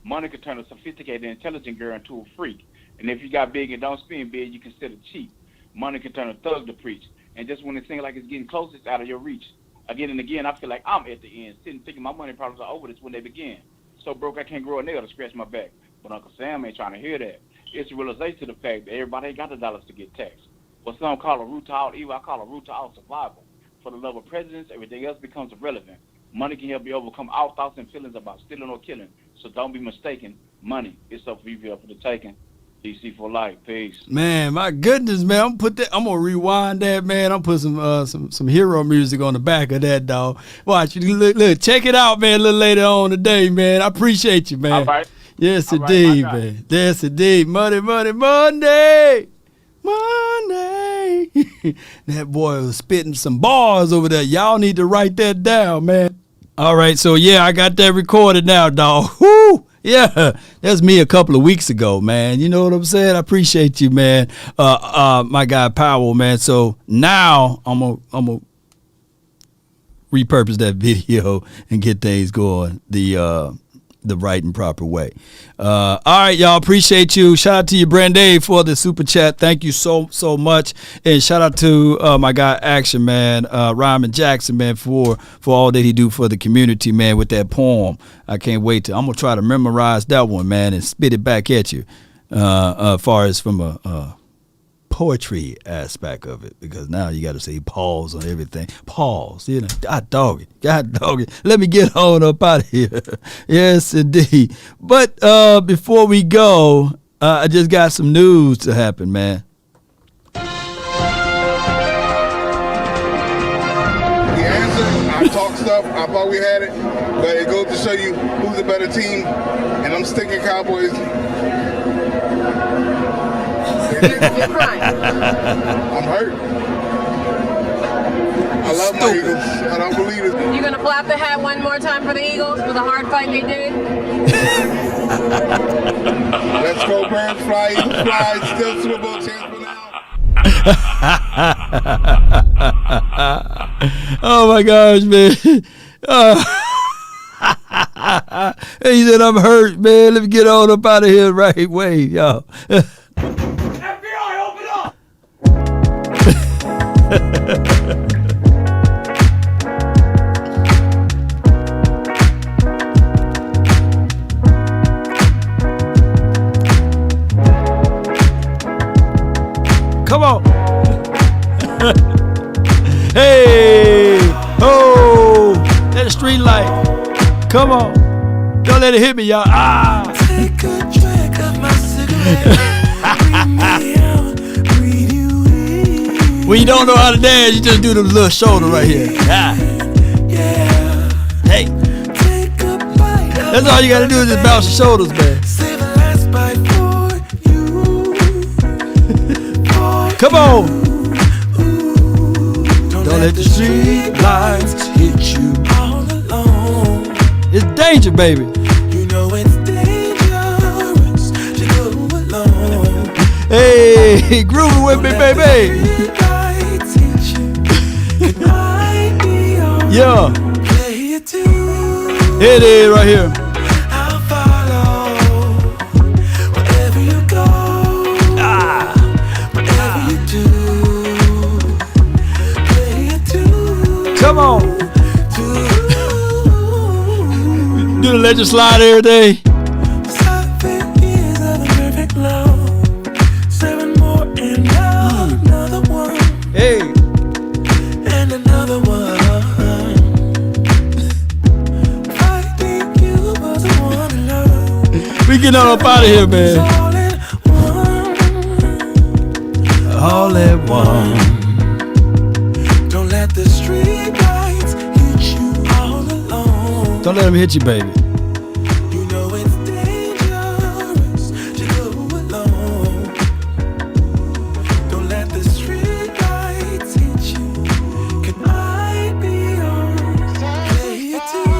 Money can turn a sophisticated, intelligent girl into a freak. And if you got big and don't spend big, you consider cheap. Money can turn a thug to preach. And just when it seems like it's getting close, it's out of your reach. Again and again, I feel like I'm at the end, sitting thinking my money problems are over. That's when they begin. So broke, I can't grow a nail to scratch my back. But Uncle Sam ain't trying to hear that. It's a realization of the fact that everybody ain't got the dollars to get taxed. What some call a root to all evil, I call a root to all survival. For the love of presidents, everything else becomes irrelevant. Money can help you overcome all thoughts and feelings about stealing or killing. So don't be mistaken. Money is so for the taking. DC for life. Peace. Man, my goodness, man. I'm gonna rewind that, man. I'm put some hero music on the back of that, dog. Watch you look, check it out, man, a little later on today, man. I appreciate you, man. All right. Yes, all indeed, right, man. Yes, indeed. Money, Monday. Monday. That boy was spitting some bars over there. Y'all need to write that down, man. All right, so yeah, I got that recorded now, dog. Whoo! Yeah, that's me a couple of weeks ago, man. You know what I'm saying? I appreciate you, man. My guy Powell, man. So now I'm gonna repurpose that video and get things going the right and proper way. All right, y'all. Appreciate you. Shout out to you, Branday, for the super chat. Thank you so much. And shout out to my guy Action, man, Ryman Jackson, man, for all that he do for the community, man, with that poem. I can't wait I'm gonna try to memorize that one, man, and spit it back at you. As far as from a poetry aspect of it, because now you got to say pause on everything. Pause, God dog it. Let me get on up out of here. Yes, indeed. But before we go, I just got some news to happen, man. The answer, I talk stuff. I thought we had it, but it goes to show you who's a better team, and I'm sticking Cowboys. You're crying. I'm hurt. I love my Eagles. I don't believe it. You gonna flap the hat one more time for the Eagles for the hard fight they did? Let's go, Birds fly, Eagles fly. Still Super Bowl chance for now. Oh my gosh, man. He said, I'm hurt, man. Let me get on up out of here right way, y'all. FBI, open up! Come on. Hey. green light. Come on. Don't let it hit me, y'all. Ah. Take a drag of my cigarette. Bring me out, breathe you in. When you don't know how to dance, you just do the little shoulder right here. Ah. Yeah. Hey. Take a bite of That's all you gotta do is just bounce your shoulders, man. save the last bite for you. Come on. Don't let the street lights hit you all alone. It's danger, baby. You know it's dangerous to go alone. Hey, grooving with me, baby. Street lights hit you. Can I be your Yeah. player too? It is right here. I'll follow wherever you go. Whatever you do, player too. Come on. Do the legend slide every day. 7 years of the perfect love. 7 more and another one. Hey. And another one. Finding you was the one to love. We getting on up out of here, man. All in one. All at once. Don't let the street lights hit you all alone. Don't let him hit you, baby. You know it's dangerous to go alone. Don't let the street lights hit you. Can I be yours? Play it too.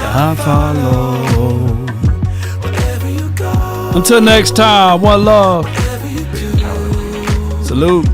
I follow. Wherever you go, Until next time, one love. whatever you do. Salute.